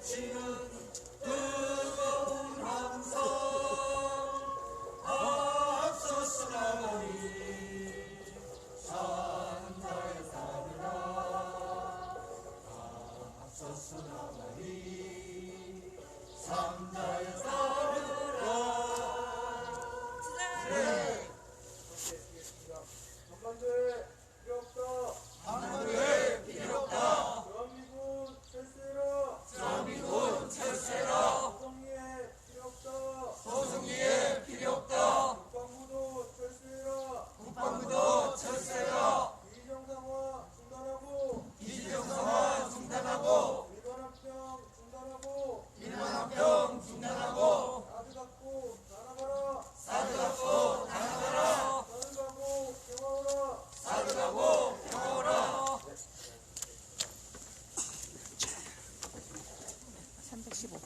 지는 뜨거운 함성 앞서서 나가리 산자의 따르라 앞서서 나가리 산자의 따르라. 네. 한반도에 필요 없다. 한반도에 필요 없다. 주한미군 철수해라. 주한미군 철수해라. 소송리에 필요 없다. 소송리에 필요 없다. 국방부도 철수해라. 국방부도 철수해라. 비정상화 중단하고 비정상화 중단하고 일반합병 중단하고 일반합병 중단하고 사드 갖고 나나가라. 사드 갖고 나가라. 사드 가고 평화하라. 사드 가고 평화하라. 315.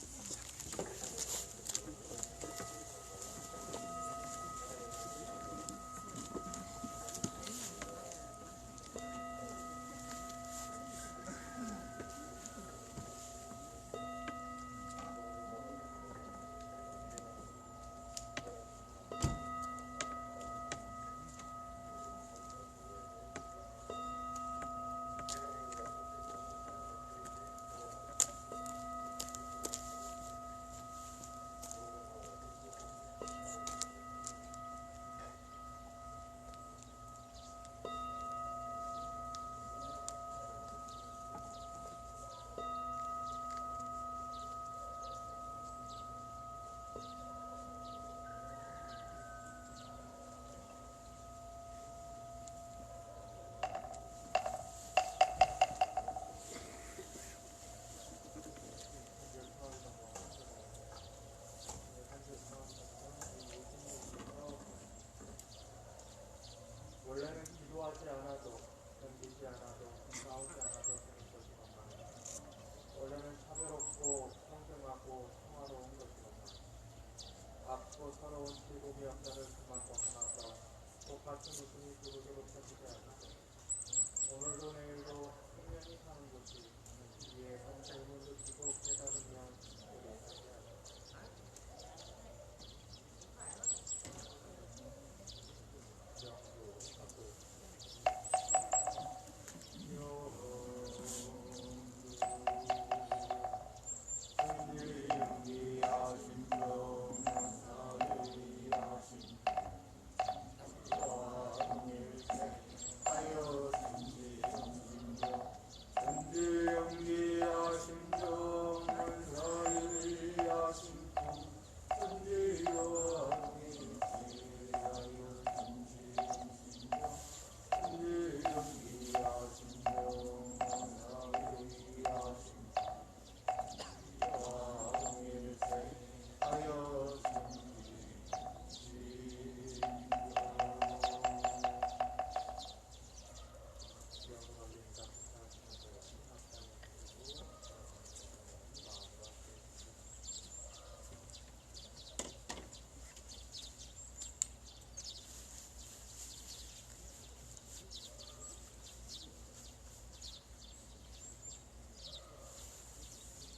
원래는 기도하지 않아도, 견디지 않아도, 싸우지 않아도 되는 것이건만 원래는 차별없고 평등하고 평화로운 것이건만 앞서 서러운 즐거움의 역사를 그만 벗어나서 똑같은 웃음이 두루두루 펴지게 하시고 오늘도 내일도 생명이 사는 곳이 위에 성품을 느끼고 깨달으면 우리 살게 하시고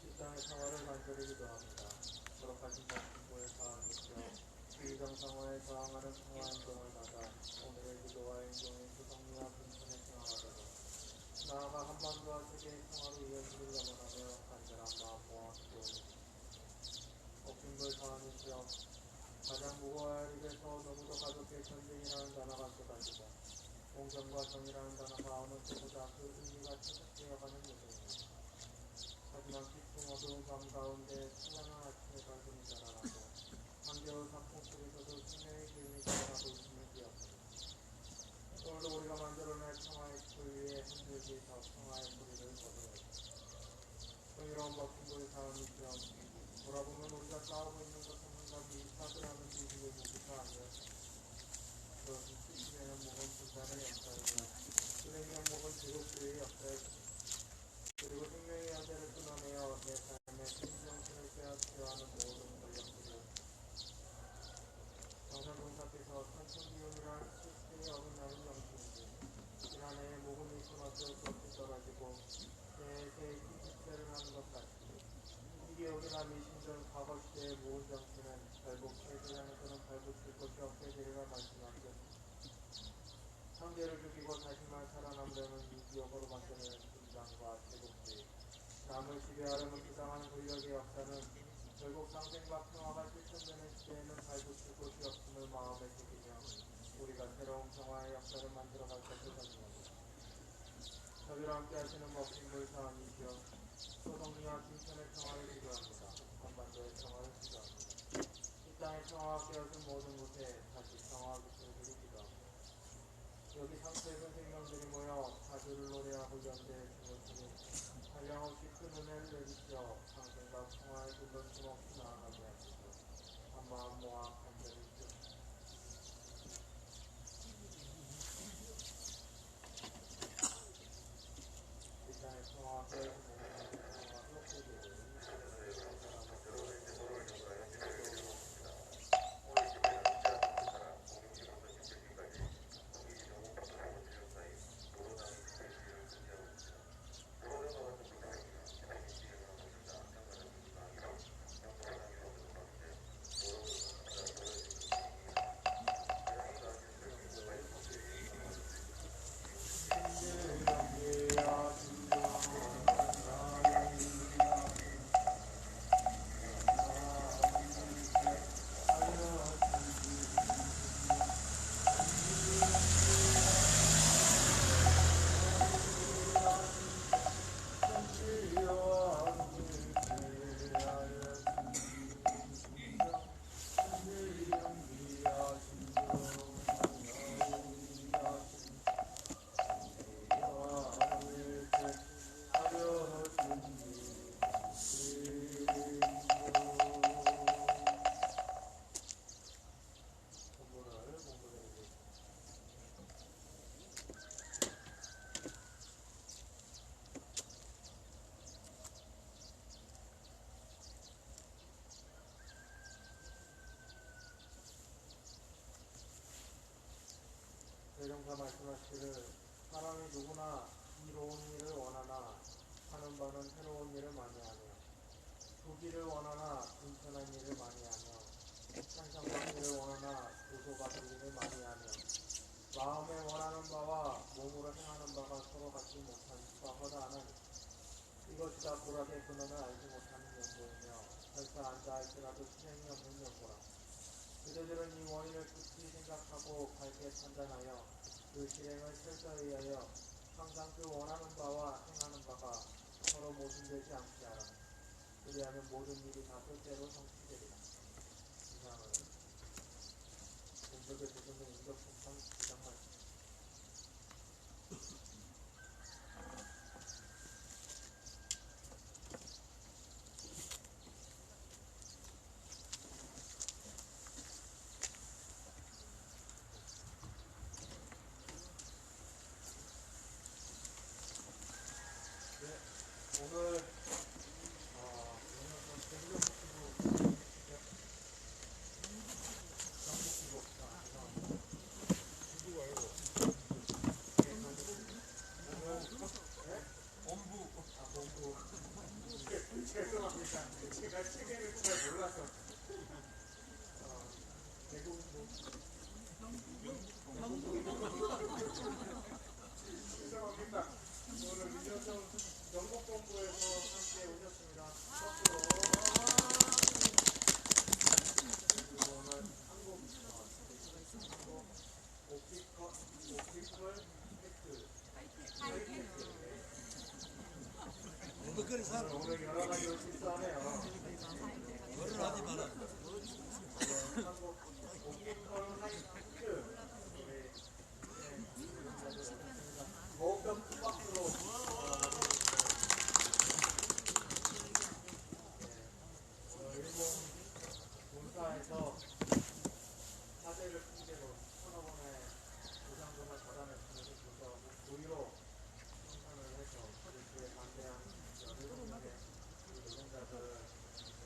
일상의 평화를 간절히 기도합니다. 거룩하신 성품의 사항이시여 비정상화에 저항하는 평화 행동을 받아 오늘의 기도와 행동이 구성리와 분천에 승화하도록 나아가 한반도와 세계의 평화로 이어지길 염원하며 간절한 마음과 기도합니다. 억진불 사항이시여 가장 무고할 일에서 너무도 가볍게 전쟁이라는 단어가 쏟아지고 공정과 정의라는 단어가 어느 때보다 그 의미가 퇴색되어가는 요즘입니다. 하지만 깊은 어두운 밤 가운데 찬란한 아침의 밝음이 자라나고 한겨울 사풍 속에서도 생명의 기운이 자라나고 있음을 기억합니다. 오늘도 우리가 만들어낼 평화의 풀 위에 한 줄기 더 평화의 소리를 거두어줍니다. 정의로운 법진보의 사람이시여 돌아보면 우리가 싸우고 있는 것은 한 가지 사드라는 비밀의 무기가 아니었습니다. 그것은 수십여 년 묵은 분단의 역사이며 수백 년 묵은 제국주의의 역사였습니다. 그리고 생명의 여자를 끊어내어 내 삶의 생정신을 빼앗으려 하는 모든 권력들을 정상공사께서 천천기운이란 실체에 어긋나는 정신인지 지난해에 모금이 끊어져 그것이 떨어지고 새해새해 기습세를 하는 것 같이 이 신전 과거 시대의 모은 정치는 결국 세세상에서는 발붙일 것이 없게 되리라 말씀하셨습니다. 형제를 죽이고 다시만 살아남으려는 이 기억으로 만드는 분당과 제국주의, 남을 지배하려는 부당한 권력의 역사는 결국 상생과 평화가 실천되는 시대에는 발붙일 곳이 없음을 마음에 새기며 우리가 새로운 평화의 역사를 만들어갈 것을 다짐합니다. 저희와 함께 하시는 먹신물 사안이시여 소동리와 김천의 평화를 기도합니다. 한반도의 평화를 기도합니다. 이 땅의 평화가 깨어진 모든 곳에 다시 평화가 깃들기를 기도합니다. 여기 상처입은 생명들이 모여 자주를 노래하고 연대에 춤을 추니 한량없이 큰 은혜를 내리시어 상생과 평화의 길로 힘없이 나아가게 하시고 한마음 모아 간절히 기도합니다. 이 땅의 평화가 깨어진 모든 곳에 평화가 회복되기를 대종사 말씀하시기를 사람이 누구나 이로운 일을 원하나 하는 바는 새로운 일을 많이 하며 부귀를 원하나 인천한 일을 많이 하며 찬상받기를 원하나 도소받을 일을 많이 하며 마음에 원하는 바와 몸으로 행하는 바가 서로 같지 못한 수가 허다하나니 이것이 다 고락의 근원을 알지 못하는 연고이며 설사 안다 할지라도 실행이 없는 연고라. 그대들은 이 원인을 깊이 생각하고 밝게 판단하여 그 실행을 철저히 하여 항상 그 원하는 바와 행하는 바가 서로 모순되지 않게 하라. 그리하면 모든 일이 다 뜻대로 성취되리라. 이상은 공덕의 대전의 인격성상 주장 말씀. 오늘 죄송합니다. 제가 책에는 잘 몰라서 죄송합니다. 오늘 민정성 영국본부에서 함께 오셨습니다. 거꾸로 그리고 오늘 한국 오피컬 팩트 오늘 여러 가지로 실수하네요. 말을 하지 마라. 한국 오피컬 팩트 더욱더 큰 박수로 일본 본사에서 사대를 핑계로 서너 번의 보상금을 받아냈음에도 불구하고 고의로 청산을 해서 일부에 반대한 17명의 노동자들을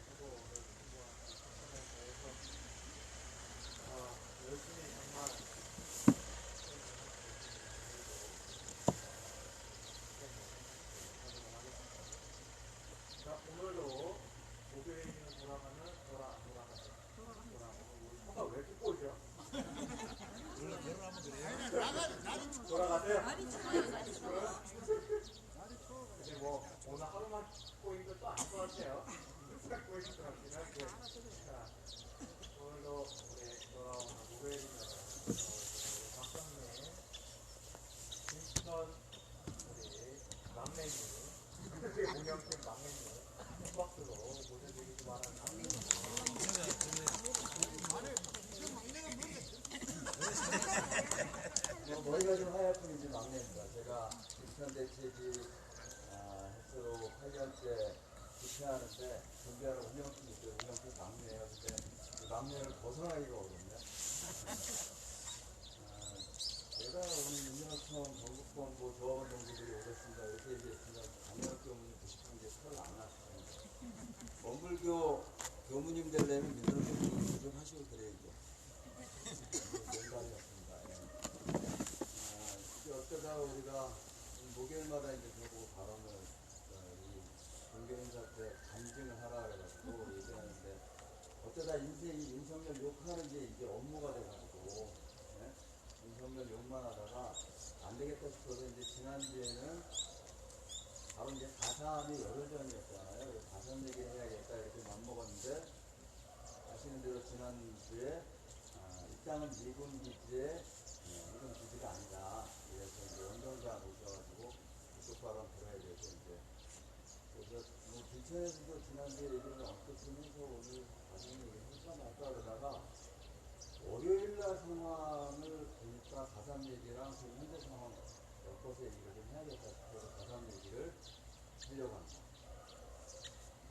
해고를 신고한 존재하는 운영팀이 있어요. 운영팀 막내예요. 근데 그 막내를 벗어나기가 어렵네. 내가 오늘 윤영청 전국본 뭐 조합원 동지들이 오셨습니다. 이렇게 얘기했으면 강력 교무님 90분기에 서울 안 왔어요. 원불교 교무님 되려면 민주노총 교무님 좀 하시고 그래야죠. 농담이었습니다. 이제 어쩌다 우리가 목요일마다 이제 저보고 발언을 이 종교인사 때 감증을 하라 그래가지고 얘기하는데 어쩌다 인생이 윤석열 욕하는 게 이제 업무가 돼가지고 윤석열 욕만 하다가 안 되겠다 싶어서 이제 지난주에는 바로 이제 4.3이 열흘 전이었잖아요. 4.3 얘기를 해야겠다 이렇게 맘먹었는데 아시는 대로 지난주에 이 땅은 미군 기지에 미군 기지가 아니다. 그래서 이제 원전사 오셔가지고 이쪽 발언 들어야 되고 이제 그래서 뭐 부천에서도 지난주에 얘기를 언급좀 해서 오늘 나중에 얘기를 할까 말까 그러다가 월요일날 상황을 보니까 4.3 얘기랑 지금 현재 상황 엮어서 얘기를 좀 해야겠다 싶어서 4.3 얘기를 하려고 합니다.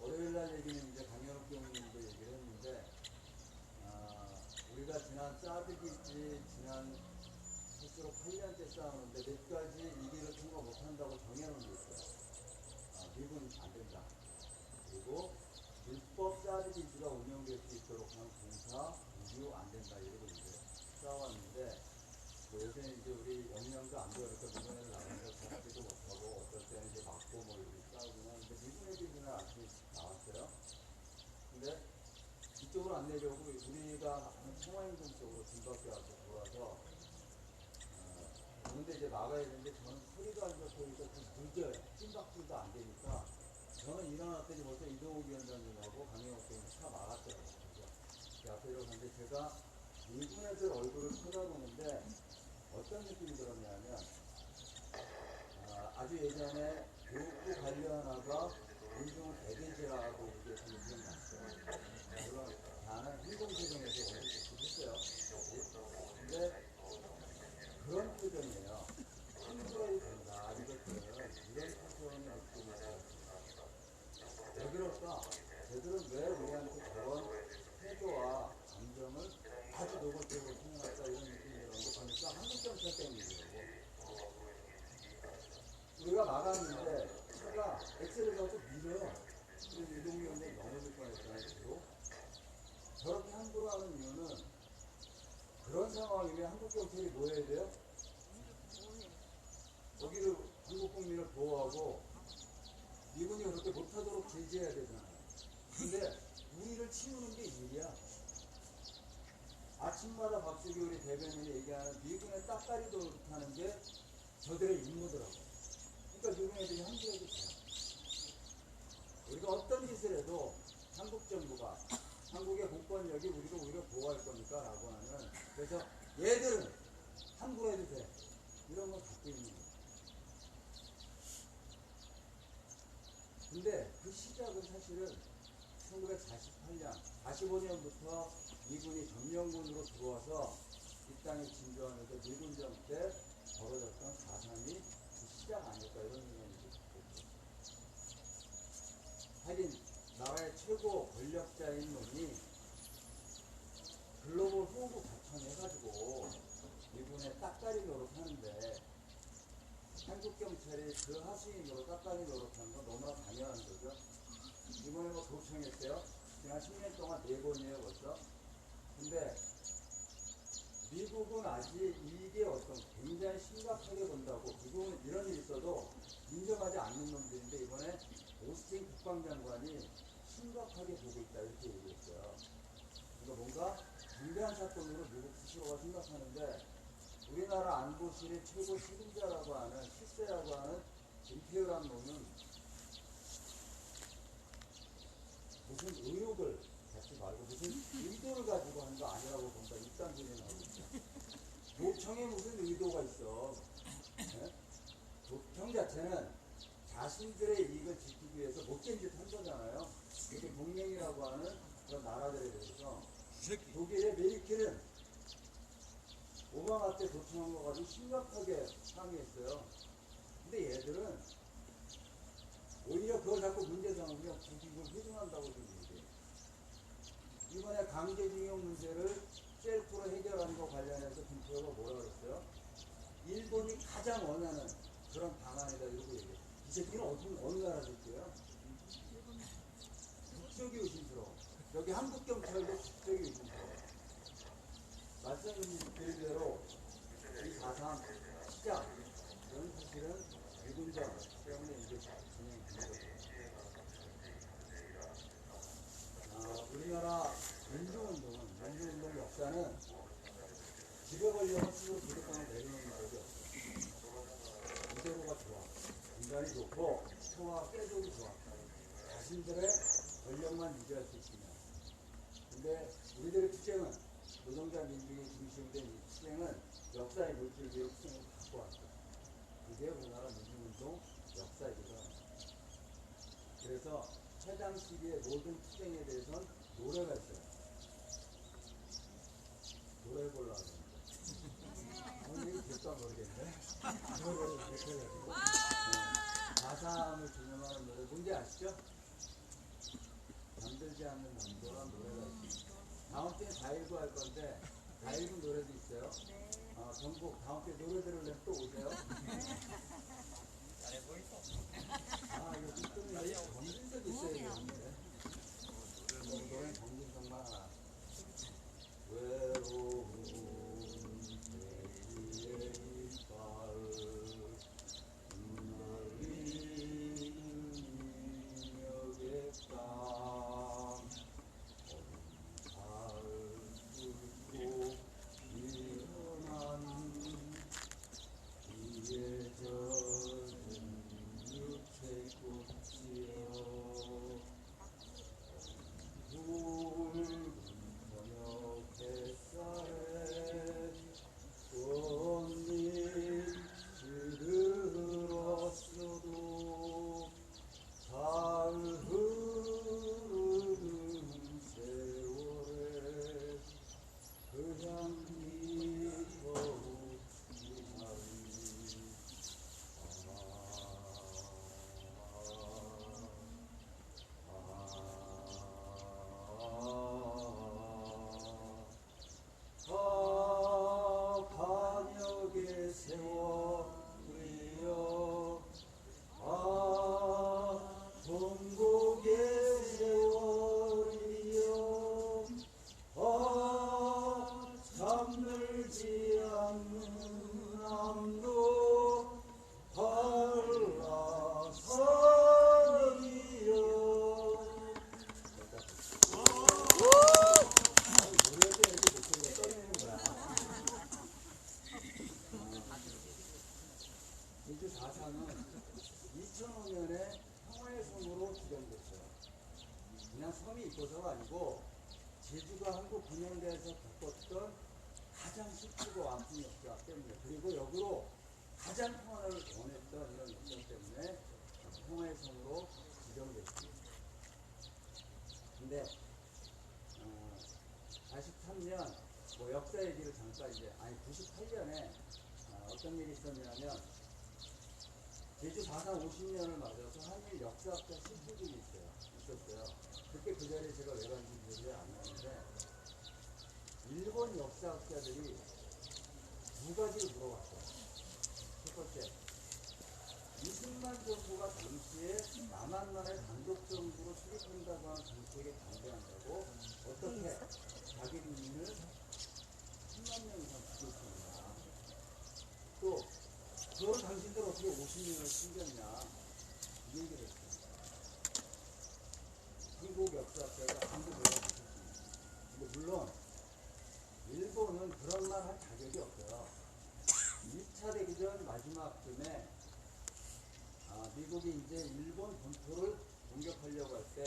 월요일날 얘기는 이제 강현욱 교무님도 얘기를 했는데 우리가 지난 짜드기지 지난 스스로 8년째 싸우는데 몇 가지 이 길을 통과 못한다고 정해놓은 게 있어요. 미군 안 된다. 그리고 불법 짜드기지가 운영될 수 있도록 하는 공사, 운유 안 된다. 이러고 이제 싸워왔는데 뭐 요새 이제 우리 역량도 안 되니까 미군에서 나가면서 잡지도 못하고 어떨 때는 이제 맞고 뭐 이렇게 싸우긴 하는데 미군 얘기는 아침에 나왔어요. 근데 이쪽으로 안 내려오고 우리가 청와행동 쪽으로 등밖에 앞에 돌아서 그런데 이제 막아야 되는데 저는 소리도 안 잡히니까 좀 늦어요. 찐박질도 안 되니까 저는 일어났더니 벌써 이동욱 위원장님하고 강영욱 교수님 차 막았더라고요. 그래서 앞에 들어갔는데 제가 미군 애들 얼굴을 쳐다보는데 어떤 느낌이 들었냐면 아주 예전에 교육부 관련하가 민중은 대대지라고 얘기했던 기억이 났어요. 물론 나는 행동세정에서 오늘 했어요. 근데 그런 표정이에요. 힘들어야 된다. 이것들은 이런 표정의 느낌이 있어요. 왜 그럴까? 쟤들은 왜 우리한테 저런 태도와 감정을 아주 노골적으로 표현할까 이런 느낌이 들었는데 보니까 한국경찰 때문이더라고. 우리가 막았는데 차가 엑셀을 가지고 밀어요. 그래서 이동위원장이 넘어질 뻔했잖아요. 저렇게 함부로 하는 이유는 그런 상황이면 한국 경찰이 뭐 해야 돼요? 거기를 한국 국민을 보호하고 미군이 그렇게 못하도록 제재해야 되잖아요. 근데 우리를 치우는 게 일이야. 아침마다 박수기 우리 대변인이 얘기하는 미군의 딱다리도 못하는 게 저들의 임무더라고. 그러니까 미군 애들이 함부로해도 돼요. 우리가 어떤 짓을 해도 한국 정부가 한국의 국권력이 우리를 오히려 보호할 거니까 라고 하는 그래서 얘들은 함부로 해도 돼. 이런 걸 갖고 있는 거예요. 근데 그 시작은 사실은 1948년, 45년부터 미군이 점령군으로 들어와서 이 땅에 진주하면서 미군정 때 벌어졌던 4.3이 그 시작 아닐까 이런 생각이 들었어요. 하긴 나라의 최고 권력자인 놈이 글로벌 호구 자청해가지고 미군의 딱다리 노릇하는데 한국 경찰이 그 하수인으로 딱다리 노릇하는 건 너무나 당연한 거죠. 이번에 뭐 도청했어요. 지난 10년 동안 4번이에요 벌써. 근데 미국은 아직 이게 어떤 굉장히 심각하게 본다고 미국은 이런 일이 있어도 인정하지 않는 놈들인데 이번에 오스틴 국방장관이 심각하게 보고 있다 이렇게 얘기했어요. 그러니까 뭔가 중대한 사건으로 미국 스스로가 생각하는데 우리나라 안보실의 최고 책임자라고 하는 실세라고 하는 김태우란 놈은 무슨 의혹을 갖지 말고 무슨 의도를 가지고 한 거 아니라고 본다. 이딴 소리 나오고 있어. 도청에 무슨 의도가 있어. 네? 도청 자체는 자신들의 이익을 지키기 위해서 못된 짓 한 거잖아요. 이렇게 동맹이라고 하는 그런 나라들에 대해서 독일의 메르켈은 오바마 때 도청한 거 가지고 심각하게 항의했어요. 근데 얘들은 오히려 그걸 자꾸 문제 삼으면 굳이 이걸 회중한다고 좀 강제징용 문제를 셀프로 해결하는 거 관련해서 김포가 뭐라 그랬어요? 일본이 가장 원하는 그런 방안이다 이러고 얘기해요. 이 새끼는 어느 나라 새끼예요? 국적이 의심스러워. 여기 한국 경찰도 국적이 의심스러워. 말씀드린 대로 이 4.3 시작 이런 사실은 유군전 때문에 이제 진행된 거죠. 우리나라 민주운동 역사는 집에 걸려서 스스로 도덕감을 내려놓는 적이 없어요. 이대로가 좋아. 인간이 좋고 평화가 깨져도 좋아. 자신들의 권력만 유지할 수 있으면. 근데 우리들의 투쟁은 노동자 민중이 중심된 이 투쟁은 역사의 물줄기로 투쟁을 갖고 왔어요. 그게 우리나라 민주운동 역사이기도 합니다. 그래서 해당 시기의 모든 투쟁에 대해서는 노래가 있어요. 노래 보려고 하는데 오늘 될까 모르겠네. 노래를 이렇게 해가지고 4.3을 기념하는 노래 뭔지 아시죠? 잠들지 않는 남자란 노래가 있습니다. 다음 주에 4.19 할 건데 4.19 노래도 있어요. 전국 다음 주에 노래 들으려면 또 오세요. 잘해 보이소. 이거 끝내야 정신적 있어야 되는데. 노래는 정신적만 하나. 외로운 돼지의 이빨 눈어리는 인력의 땀 달 뚫고 일어난 이에 젖은 유채꽃이여 붉은 저녁 햇살에 꽃잎 시들었어도 잘 흐르는 세월에 그 향기 더욱 진하리 반역의 세월이여 전국의 세월이여 잠들지 않는 남도 한라산이여 노래도 이렇게 목소리가 떠내는 거야. 민주 4.3은 2005년에 평화의 섬으로 지정됐어요. 그냥 섬이 있고서가 아니고 제주가 한국 근현대에서 겪었던 가장 슬프고 아픈 역사 때문에 그리고 역으로 가장 평화를 원했던 이런 역사 때문에 평화의 섬으로 지정됐습니다. 근데 43년 역사 얘기를 잠깐 98년에 어떤 일이 있었냐면 제주 4.3 50년을 맞아서 한일 역사학자 심포지이 있었어요. 그때 그 자리에 제가 왜 간지 기억이 안 나는데 일본 역사학자들이 두 가지를 물어봤어요. 첫 번째, 이승만 정부가 당시에 남한만의 단독 정부로 수립한다고 하는 정책에 반대한다고 어떻게 자기 국민을 10만 명 이상 죽였습니다. 또 그걸 당신들 어떻게 50년을 숨겼냐 이 얘기를 했어요. 한국 역사학자가 아무도 물어봤습니다. 근데 물론 일본은 그런 말 할 자격이 없어요. 2차 대전 마지막쯤에 미국이 이제 일본 본토를 공격하려고 할 때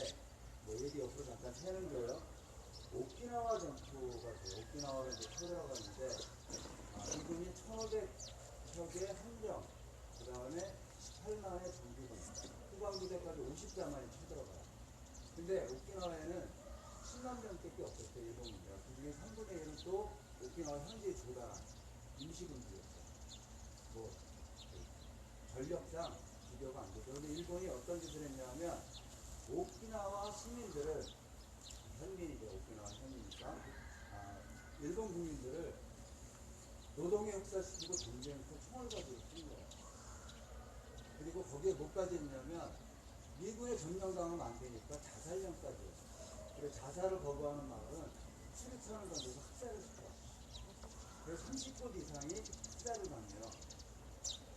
얘기 옆으로 잠깐 새는 거예요. 오키나와 전투가 돼요. 오키나와를 이제 쳐들어가는데 미군이 1,500척의 함정, 그 다음에 18만의 정규군, 후방부대까지 50자만이 쳐들어가요. 근데 오키나와에는 10만 명밖에 없었어요. 일본군대가. 그 중에 3분의 1은 또 오키나와 현지에 조달한 임시군주였어요. 전력상 비교가 안 되죠. 그런데 일본이 어떤 짓을 했냐면 오키나와 시민들을 현민이죠. 오키나와 현민이니까 일본 국민들을 노동에 흑사시키고 전쟁에서 총을 가지고 쏜 거예요. 그리고 거기에 뭐까지 했냐면 미군의 점령당하면 안 되니까 자살령까지 했어요. 그래서 자살을 거부하는 마을은 수리천을 던져서 학살을 시켜요. 그래서 30곳 이상이 학살을 당해요.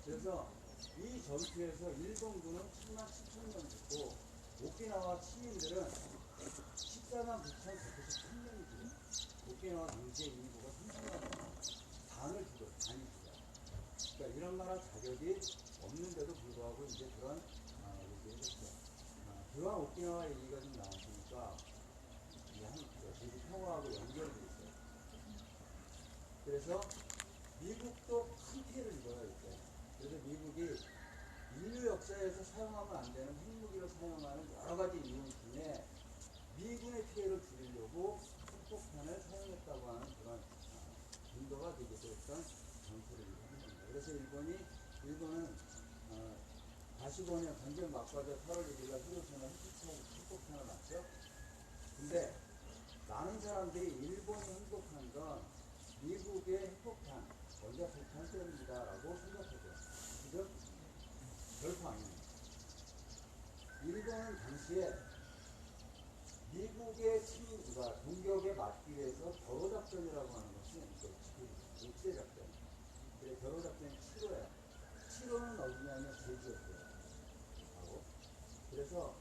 그래서 이 전투에서 일본군은 7만 7천 명 죽고 오키나와 시민들은 14만 9,193명이 죽어요. 오키나와 당시의 인구가 30만 명, 반을 죽어요. 반이 죽어요. 그러니까 이런 만한 자격이 없는데도 불구하고 이제 그런 얘기를 했어요. 그와 오키나와 얘기가 좀 나왔으니까 제주 평화하고 연결돼 있어요. 그래서 미국도 큰 피해를 입어요, 이때. 그래서 미국이 인류 역사에서 사용하면 안 되는 핵무기를 사용하는 여러 가지 이유 중에 미군의 피해를 줄이려고 핵폭탄을 사용했다고 하는 그런 근거가 되기도 했던 전투를 일어납니다. 그래서 일본은 45년 전쟁 막바지 8월 1일 히로시마 핵폭탄을 맞죠. 근데 많은 사람들이 일본이 행복한 건 미국의 핵폭탄, 원자폭탄 때문이다라고 생각하죠. 지금 결코 아닙니다. 일본은 당시에 미국의 공격에 막기 위해서 겨로작전이라고 하는 것이 옥새작전. 그래 겨로작전이 7호예요. 7호는 어디냐면 제주였어요. 그래서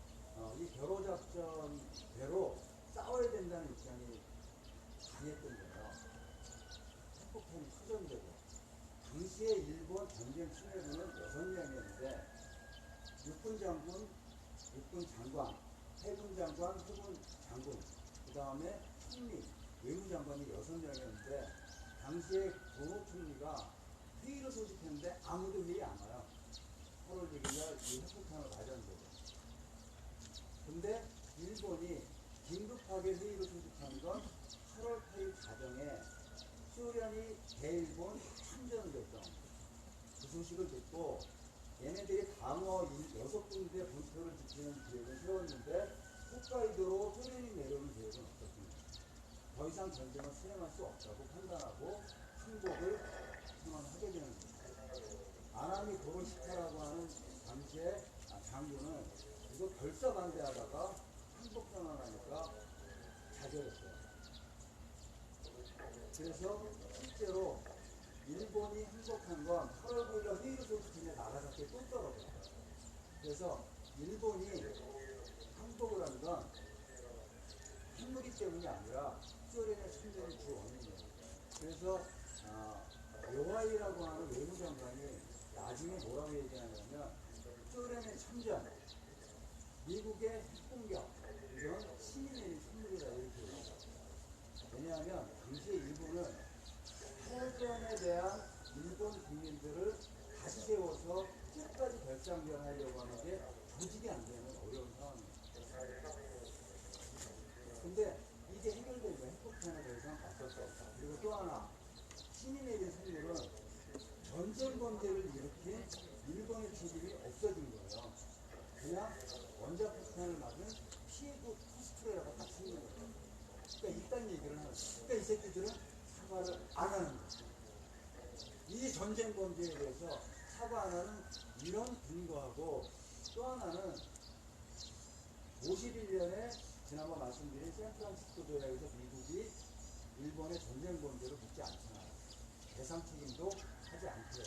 이 겨로작전대로 싸워야 된다는 입장이 강했던 거예요. 핵폭탄이 투전되고 당시에 일본 전쟁 참여군은 6명이었는데 육군 장관, 해군 장관, 해군 장군, 그 다음에 총리, 외무장관이 6명이었는데 당시에 고노 총리가 회의를 소집했는데 아무도 회의 안 와요. 8월 1일날 이 핵폭탄을 맞았는데. 근데 일본이 긴급하게 회의를 소집한 건 8월 8일 자정에 소련이 대일본 참전 결정 그 소식을 듣고 얘네들이 방어 6군데 본토를 지키는 계획을 세웠는데 홋카이도로 소련이 내려오는 계획은 없었습니다. 더 이상 전쟁을 수행할 수 없다고 판단하고 항복을 선언하게 되는 겁니다. 아나미 고로시카라고 하는 당시의 장군은 이거 결사반대하다가 항복 선언하니까 자결했어요. 그래서 실제로 일본이 항복한 건 8월 9일 회의 소집팀에 나가사키에 또 떨어져요. 그래서 일본이 항복을 한 건 핵무기 때문이 아니라 소련의 침전이 주 원인이에요. 그래서 요하이라고 하는 외무장관이 나중에 뭐라고 얘기하냐면 소련의 참전, 미국의 핵공격, 이건 시민의 선물이다 이렇게 얘기해요. 왜냐하면 당시에 일본은 패전에 대한 일본 국민들을 다시 세워서 끝까지 결장전하려고 하는 게 조직이 안 되는 어려운 상황이에요. 근데 이게 해결되면 핵폭탄에 대해서는 어쩔 수 없다. 그리고 또 하나, 신이 내린 선물은 전쟁 범죄를 일으킨 일본의 책임이 없어진 거예요. 그냥 원자폭탄을 맞은 피해구 코스프레라고 딱 생긴 거예요. 그러니까 이딴 얘기를 하는 거예요. 그러니까 이 새끼들은 사과를 안 하는 거예요. 이 전쟁 범죄에 대해서 사과 안 하는 이런 근거하고 또 하나는 51년에 지난번 말씀드린 샌프란시스코 조약에서 미국이 일본의 전쟁 범죄를 묻지 않잖아요. 배상 책임도 하지 않고요.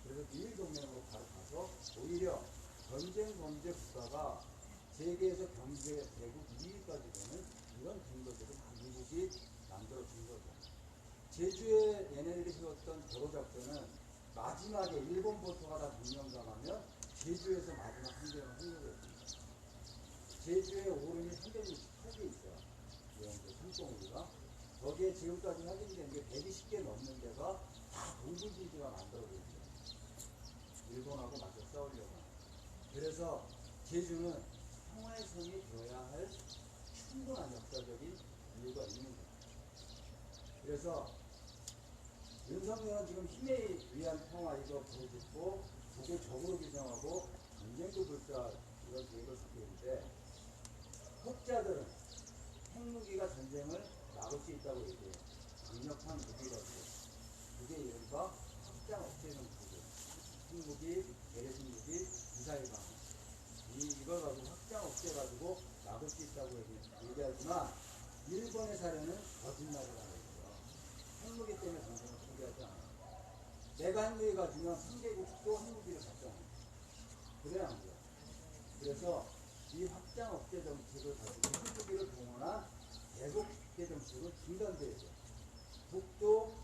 그래서 미일 동맹으로 바로 가서 오히려 전쟁 범죄 국가가 세계에서 경제 대국 2위까지 되는 이런 근거들을 미국이 만들어 준 거죠. 제주에 얘네들이 세웠던 겨로작전은 마지막에 일본 본토가 다 점령당하면 제주에서 마지막 항쟁을 하려고 했습니다. 제주에 오름이 368개 있어요. 산봉우리가. 거기에 지금까지 확인된 게 120개 넘는 데가 다 동굴지지가 만들어져 있어요. 일본하고 맞서 싸우려고. 그래서 제주는 평화의 성이 되어야 할 충분한 역사적인 이유가 있는 거예요. 그래서 윤석열은 지금 힘에 의한 평화 이거 보여줬고 북을 적으로 규정하고 전쟁도 불사 이런 계획을 갖고 있는데 혹자들은 핵무기가 전쟁을 막을 수 있다고 얘기해요. 강력한 무기라고. 그게 이른바 확장 억제 정책이에요. 핵무기, 대레신 무기, 미사일 방어. 이걸 가지고 확장 억제 가지고 막을 수 있다고 얘기하지만 일본의 사례는 거짓말이라는 거죠. 핵무기 때문에 전쟁을 포기하지 않아요. 내가 핵무기 가지면 상대국도 핵무기를 갖지 않아요. 그래야 안 돼요. 그래서 이 확장 억제 정책을 가지고 핵무기를 동원한 대북 억제 정책은 중단돼야 돼요. 북도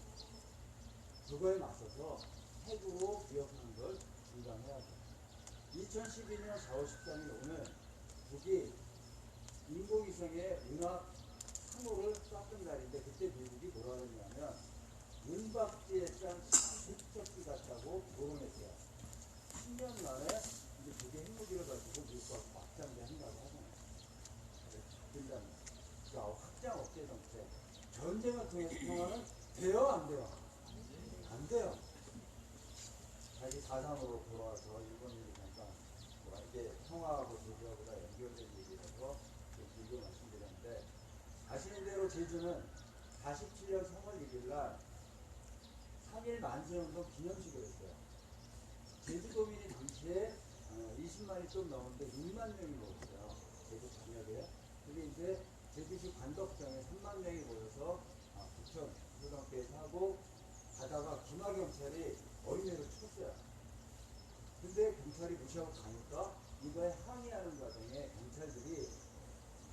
그거에 맞서서 핵으로 위협하는 걸 중단해야 돼요. 2012년 4월 13일 오늘 북이 인공위성의 은하 3호를 쐈던 날인데 그때 미국이 뭐라 그랬냐면 은박지에 짠 핵적기 같다고 조롱했어요. 10년 만에 이제 북의 핵무기를 가지고 미국과 맞장대한다고 하잖아요. 된다면 확장 억제 정책 전쟁을 통해서 평화는 돼요 안 돼요? 안 돼요. 다시 4.3으로 돌아와서 일본 얘기 잠깐 이게 평화하고 제주하고 다 연결된 얘기라서 길게 말씀드렸는데 아시는 대로 제주는 47년 3월 1일 날 3.1 만세운동 기념식을 했어요. 제주도민이 당시에 20만이 좀 넘었는데 6만 명이 모였어요. 제주 전역에. 그게 이제 제주시 관덕장에 3만 명이 모여서 부천 고등학교에서 하고 가다가 기마경찰이 어린애를 쳤어요. 근데 경찰이 무시하고 가니까 이거에 항의하는 과정에 경찰들이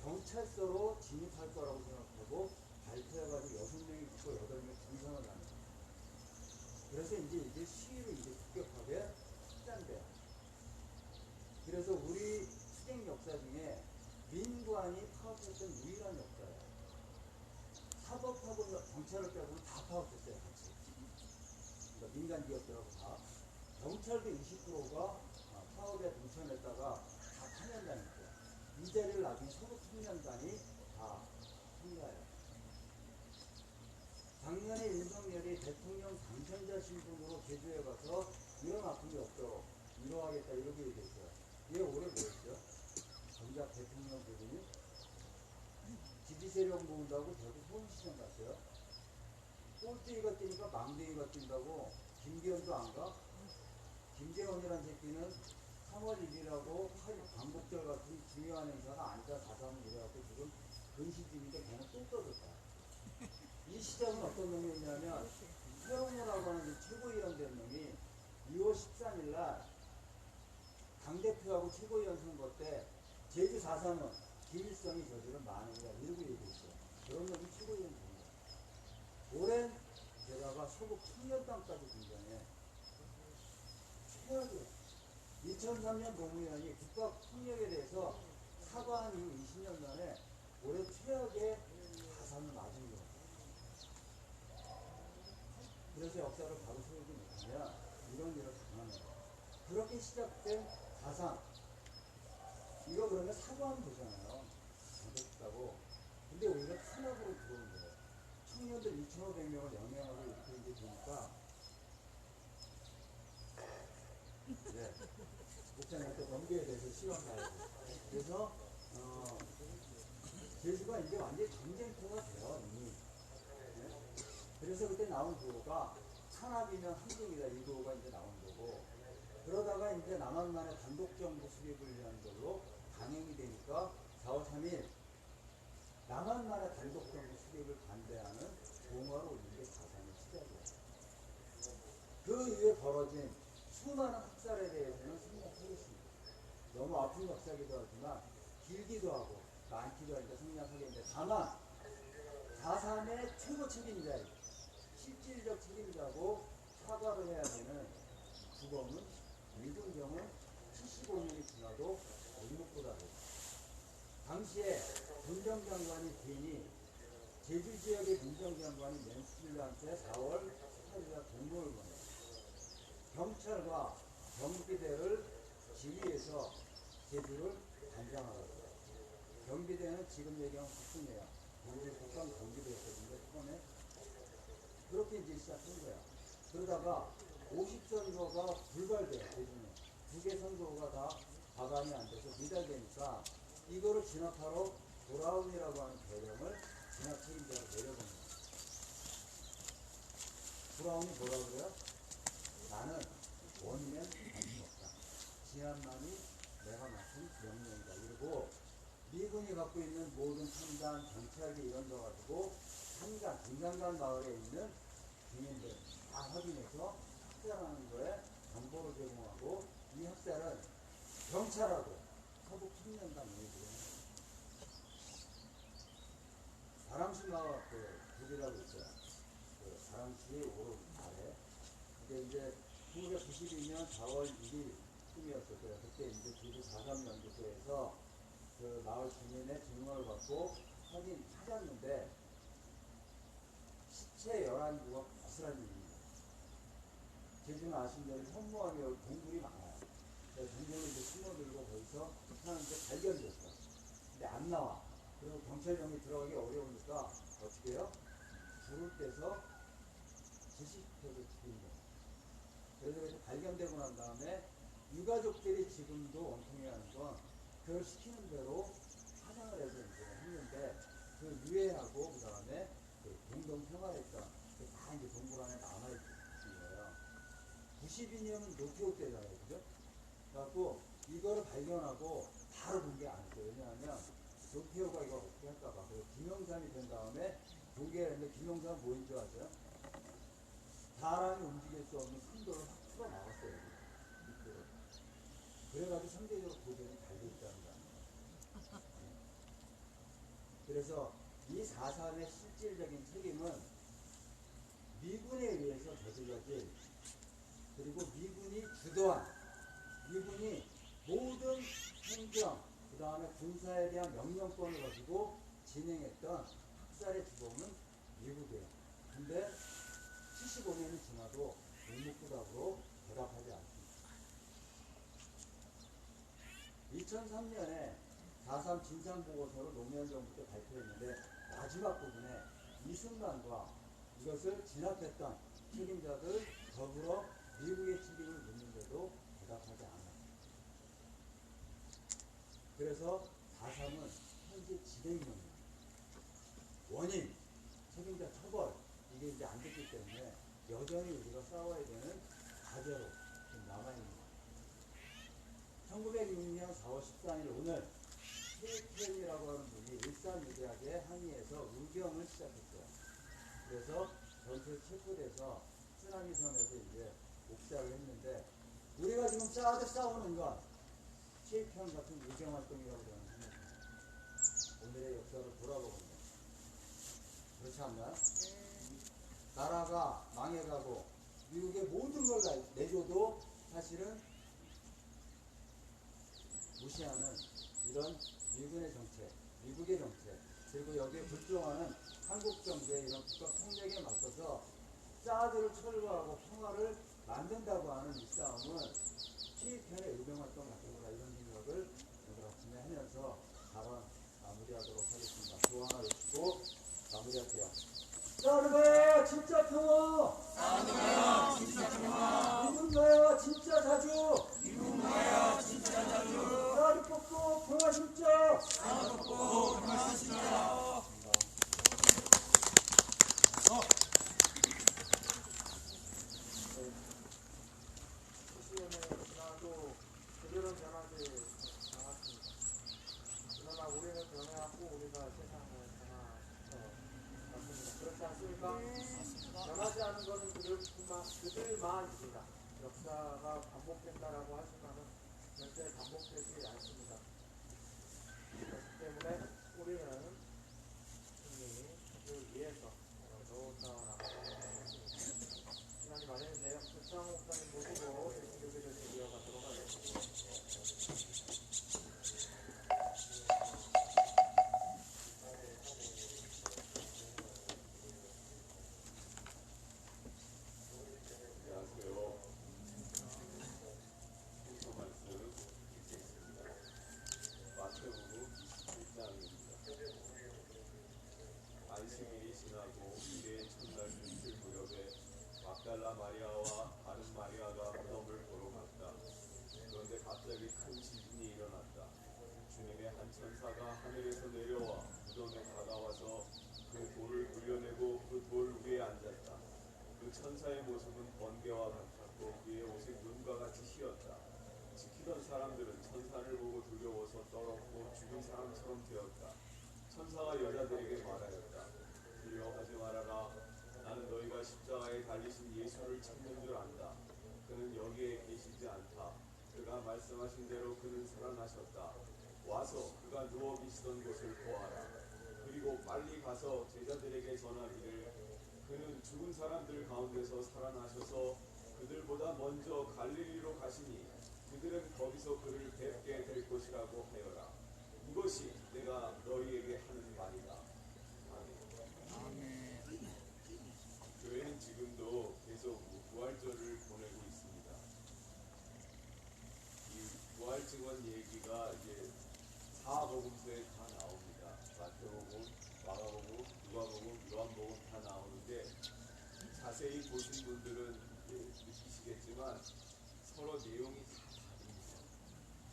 경찰서로 진입할 거라고 생각하고 발표해가지고 6명이 죽고 8명이 중상을 당해요. 그래서 이제 이게 시위로 이제 급격하게 확장돼요. 그래서 우리 수직 역사 중에 민관이 파업했던 유일한 역사예요. 사법하고 경찰을 빼고는 다 파업했어요, 같이. 그러니까 민간 기업들하고 다. 경찰도 20%가 파업에 동참했다가 다 파면당했어요. 이 자리를 나중에 소속 청년단이 다 참가해요. 작년에 윤석열이 대통령 당선자 신분으로 제주에 가서 이런 아픔이 없도록 위로하겠다 이렇게 얘기했어요. 얘 올해 뭐였죠? 정작 대통령 부분이 지지세력 모은다고 대구 서울시장 갔어요. 꼴뚜기가 뛰니까 망둥이가 뛴다고 김기현도 안 가? 김재원이라는 새끼는 3월 1일하고 광복절 같은 중요한 행사가 아니다 4.3을 이래갖고 지금 근시 중인데 걔는 또 떠졌다. 이 시장은 어떤 놈이었냐면 최홍우라고 하는 최고위원 된 놈이 2월 13일 날 당대표하고 최고위원 선거 때 제주 4.3은 김일성이 저지른 만행이다 이러고 얘기했어요. 그런 놈이 최고위원 된 거예요. 오랜 게다가 소속 청년단까지 등장해. 최악이에요. 2003년 노무현이 국가폭력에 대해서 사과한 이후 20년 만에 올해 최악의 4.3을 맞은 거예요. 그래서 역사를 바로 세우지 못하면 이런 일을 당하는 거예요. 그렇게 시작된 4.3 이거 그러면 사과하면 되잖아요. 잘못했다고. 근데 오히려 탄압으로 들어온 거예요. 청년들 2,500명을 영향하고 이렇게 이제 되니까 네. 목사님한테 넘겨야 돼서 시간 가야 돼. 그래서 제주가 이제 완전히 전쟁터가 돼요 이미. 네? 그래서 그때 나온 구호가 탄압이면 항쟁이다 이 구호가 이제 나온 거고 그러다가 이제 남한만의 단독정부 수립을 위한 걸로 강행이 되니까 4월 3일 남한만의 단독정부 수립을 반대하는 공화를 올린 게 4.3의 시작이에요. 그 이후에 벌어진 수많은 학살에 대해서는 생략하겠습니다. 너무 아픈 역사기도 하지만 길기도 하고 많기도 하니까 생략하겠는데 다만 4.3의 최고 책임자인 실질적 책임자고 사과를 해야 되는 주범은 일본경은 75년이 지나도 얼룩보다 돼요. 당시에 문정장관이 부인이 제주 지역의 문정장관이 맨스틸러한테 4월 18일날 공문을 보내요. 경찰과 경비대를 지휘해서 제주를 단장하라고. 경비대는 지금 얘기하면 국군이에요. 우리 국방 경비대였거든요, 처음에. 그렇게 이제 시작한 거야. 그러다가 50선거가 불발돼요, 제주는. 2개 선거가 다 가관이 안 돼서 미달되니까 이거를 진압하러 도라운이라고 하는 대령을 진압 책임자로 내려보는 거야. 브라운이 뭐라 그래요? 나는 원인은 관심 없다. 지한만이 내가 맡은 명령이다. 그리고 미군이 갖고 있는 모든 첨단 정찰기 이런 거 가지고 산간, 중간간 마을에 있는 주민들 다 확인해서 학살하는 거에 정보를 제공하고 이 학살은 경찰하고 서북 청년단 얘기를 바람시 마을 북이라고 있어요. 그 바람시 오름 아래. 근데 이제 1992년 4월 1일 쯤이었을 거예요. 그때 이제 주주 4.3연구소에서 그 마을 주민의 증언을 받고 확인 찾았는데 시체 11구가 고스란히 있습니다. 제주는 아시는 대로 현무암이 동굴이 많아요. 동굴을 이제 숨어들고 거기서 하는데 발견됐어. 근데 안 나와. 그리고 경찰병이 들어가기 어려우니까 어떻게 해요? 불을 떼서 제식해서 죽인 거예요. 그래서 그래서 발견되고 난 다음에 유가족들이 지금도 원통해하는 건 그걸 시키는 대로 화장을 해서 이제 했는데 그 유해하고 그 다음에 그 동동 평화했던 다 이제 동굴 안에 남아있는 거예요. 92년은 노태우 때잖아요, 그죠? 그래갖고 이거를 발견하고 바로 공개 안 했어요. 왜냐하면 노태우가 이걸 어떻게 할까봐. 그래서 김영삼이 된 다음에 공개를 했는데 김영삼은 뭐인 줄 아세요? 사람이 움직일 수 없는 산도를 확 풀어 나갔어요. 밑으로. 그래가지고 상대적으로 도전이 달려있다는 거예요. 그래서 이 4.3의 실질적인 책임은 미군에 의해서 저질러진 그리고 미군이 주도한 미군이 모든 행정 그 다음에 군사에 대한 명령권을 가지고 진행했던 학살의 주범은 미국이에요. 근데 75년이 지나도 묵묵부답으로 대답하지 않습니다. 2003년에 4.3 진상보고서를 노무현 정부 때 발표했는데 마지막 부분에 이 순간과 이것을 진압했던 책임자들 더불어 미국의 책임을 묻는데도 대답하지 않았습니다. 그래서 4.3은 현재 진행형입니다. 원인, 책임자 처벌 이게 이제 안 됐기 때문에 여전히 우리가 싸워야 되는 과제로 지금 남아있는 거예요. 1966년 4월 14일 오늘 KPN이라고 하는 분이 일산유대학에 항의해서 의경을 시작했어요. 그래서 전체 체포돼서 쓰나미섬에서 이제 옥살을 했는데 우리가 지금 싸우는 건 KPN 같은 의경활동이라고 저는 생각합니다. 오늘의 역사를 돌아보는 거예요. 그렇지 않나요? 나라가 망해가고 미국의 모든 걸 내줘도 사실은 무시하는 이런 미군의 정책, 미국의 정책, 그리고 여기에 불종하는 한국 정부의 이런 국가 폭력에 맞서서 사드를 철거하고 평화를 만든다고 하는 이 싸움은 PK의 의병활동 같은 거다 이런 생각을 오늘 아침에 하면서 발언 마무리하도록 하겠습니다. 조 하나 외치고 마무리할게요. 싸우는거야 진짜 평화! 싸우는거야 진짜 평화! 누군가야 진짜 자주! 누군가야 진짜 자주! 싸우를 뽑고 평화 진짜! 싸우를 뽑고 평화 진짜! 시연에 지나도 그들은 변하지 않았습니다. 그러나 우리는 변해왔고 우리가 세상을 변화시켰습니다. 그렇지 않습니까? 변하지 않은 것은 그들만입니다. 역사가 반복된다라고 하지만은 절대 반복되지 않습니다. 그렇기 때문에 우리는 승리를 위해서 더욱 나아가겠습니다. 시간이 많이 했는데요. 박창호 목사님 모시고 대신교회를 이어가도록 하겠습니다. 안녕하세요. 성서 말씀 읽겠습니다. 마태복음 27장입니다. 안식일이 지나고 미래의 첫날 주일 무렵에 막달라 마리아와 다른 마리아가 무덤을 보러 갔다. 그런데 갑자기 큰 지진이 일어났다. 주님의 한 천사가 하늘에서 내려와 무덤에 다가와서 그 돌을 굴려 여자들에게 말하였다. 두려워하지 말아라. 나는 너희가 십자가에 달리신 예수를 찾는 줄 안다. 그는 여기에 계시지 않다. 그가 말씀하신 대로 그는 살아나셨다. 와서 그가 누워 계시던 곳을 보아라. 그리고 빨리 가서 제자들에게 전하기를 그는 죽은 사람들 가운데서 살아나셔서 그들보다 먼저 갈릴리로 가시니 그들은 거기서 그를 뵙게 될 것이라고 하여라. 이것이 내가 너희에게 하는 말이다. 아멘. 교회는 지금도 계속 부활절을 보내고 있습니다. 이 부활 증언 얘기가 이제 사복음서에 다 나옵니다. 마태복음, 마가복음, 누가복음, 요한복음 다 나오는데 자세히 보신 분들은 느끼시겠지만 서로 내용이 다 다릅니다.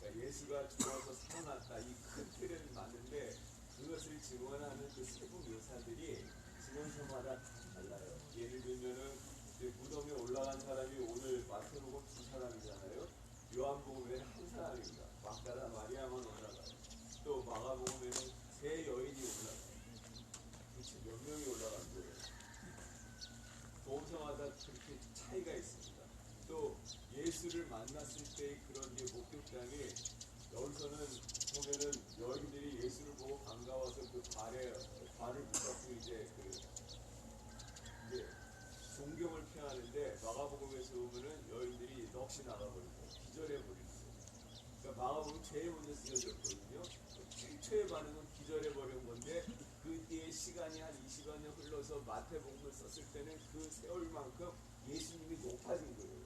그러니까 예수가 죽어서 살아났다 이 큰 틀은 맞는데 그것을 증언하는 그 세부 묘사들이 증언서마다 다 달라요. 예를 들면은 무덤에 올라간 사람이 오늘 마태복음 2사람이잖아요. 요한복음에는 한 사람입니다. 막달라 마리아만 올라가요. 또 마가복음에는 3 여인이 올라가요. 도대체 몇 명이 올라간 거예요? 복음서마다 그렇게 차이가 있습니다. 또 예수를 만났을 때의 그런 목격담이 여기서는 보면은 여인들이 예수를 보고 반가워서 그 발을 붙잡고 이제 존경을 표하는데 마가복음에서 보면은 여인들이 넋이 나가버리고 기절해버리고 그러니까 마가복음 제일 먼저 쓰여졌거든요. 최초의 반응은 기절해버린 건데 그 뒤에 시간이 한 20여년 흘러서 마태복음을 썼을 때는 그 세월만큼 예수님이 높아진 거예요.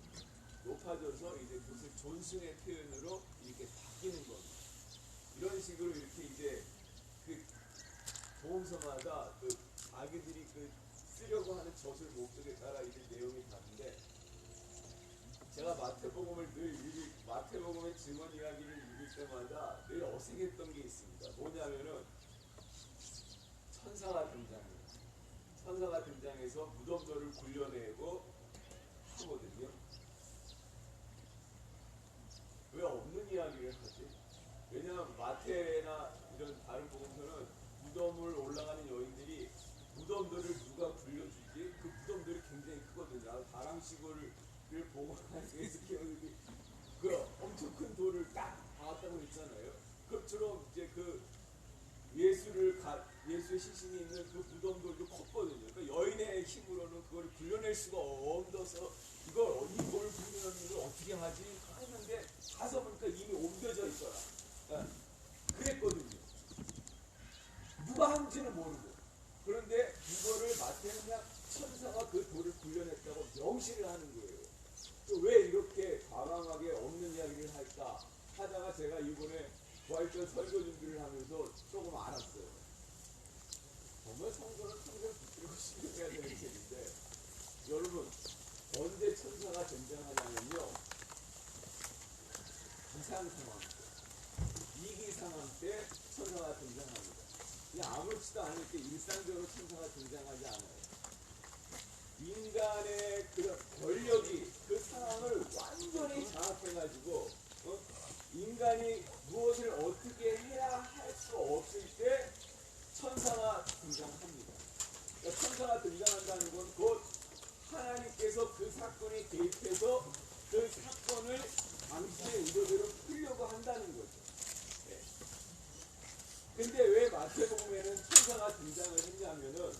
높아져서 이제 그것을 존승의 표현으로 이렇게 바뀌는 겁니다. 이런 식으로 이렇게 이제 그 복음서마다 그 자기들이 그 쓰려고 하는 젖을 목적에 따라 이제 내용이 다른데 제가 마태복음을 마태복음의 증언 이야기를 읽을 때마다 늘 어색했던 게 있습니다. 뭐냐면은 천사가 등장해요. 천사가 등장해서 무덤돌을 굴려내고 하거든요. 왜 없는 이야기를 하지? 왜냐하면 마태나 이런 다른 복음서는 무덤을 올라가는 여인들이 무덤돌을 누가 굴려주지? 그 무덤돌이 굉장히 크거든요. 다람쥐를 보고하기 위해서 그 엄청 큰 돌을 딱 박았다고 했잖아요. 그것처럼 이제 그 예수의 시신이 있는 그 무덤돌도 컸거든요. 그러니까 여인의 힘으로는 그걸 굴려낼 수가 없어서 이걸 굴려내는 걸 어떻게 하지? 했는데 가서 보니까 이미 옮겨져 있더라. 그랬거든요. 누가 한지는 모르고. 그런데 이거를 마태는 그냥 천사가 그 돌을 굴려냈다고 명시를 하는 거예요. 또 왜 이렇게 과감하게 없는 이야기를 할까 하다가 제가 이번에 부활절 설교 준비를 하면서 조금 알았어요. 정말 성도는 평생 붙들고 신경해야 되는 책인데 여러분 언제 천사가 등장하냐면요. 비상 상황 때, 위기 상황 때 천사가 등장합니다. 그냥 아무렇지도 않을 때 일상적으로 천사가 등장하지 않아요. 인간의 그 권력이 그 상황을 완전히 장악해가지고 인간이 무엇을 어떻게 해야 할 수 없을 때 천사가 등장합니다. 그러니까 천사가 등장한다는 건 곧 하나님께서 그 사건에 개입해서 그 사건을 당신의 의도대로 풀려고 한다는 거죠. 네. 근데 왜 마태복음에는 천사가 등장을 했냐면은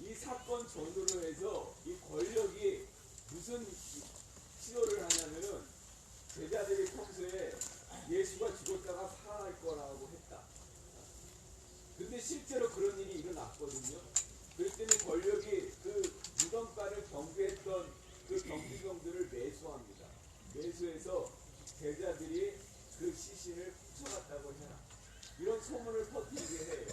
이 사건 전후로 해서 이 권력이 무슨 시도를 하냐면은 제자들이 평소에 예수가 죽었다가 살아날 거라고 했다. 근데 실제로 그런 일이 일어났거든요. 그랬더니 권력이 그 무덤가를 경비했던 그 경비병들을 매수합니다. 매수해서 제자들이 그 시신을 훔쳐갔다고 해라. 이런 소문을 퍼뜨리게 해요.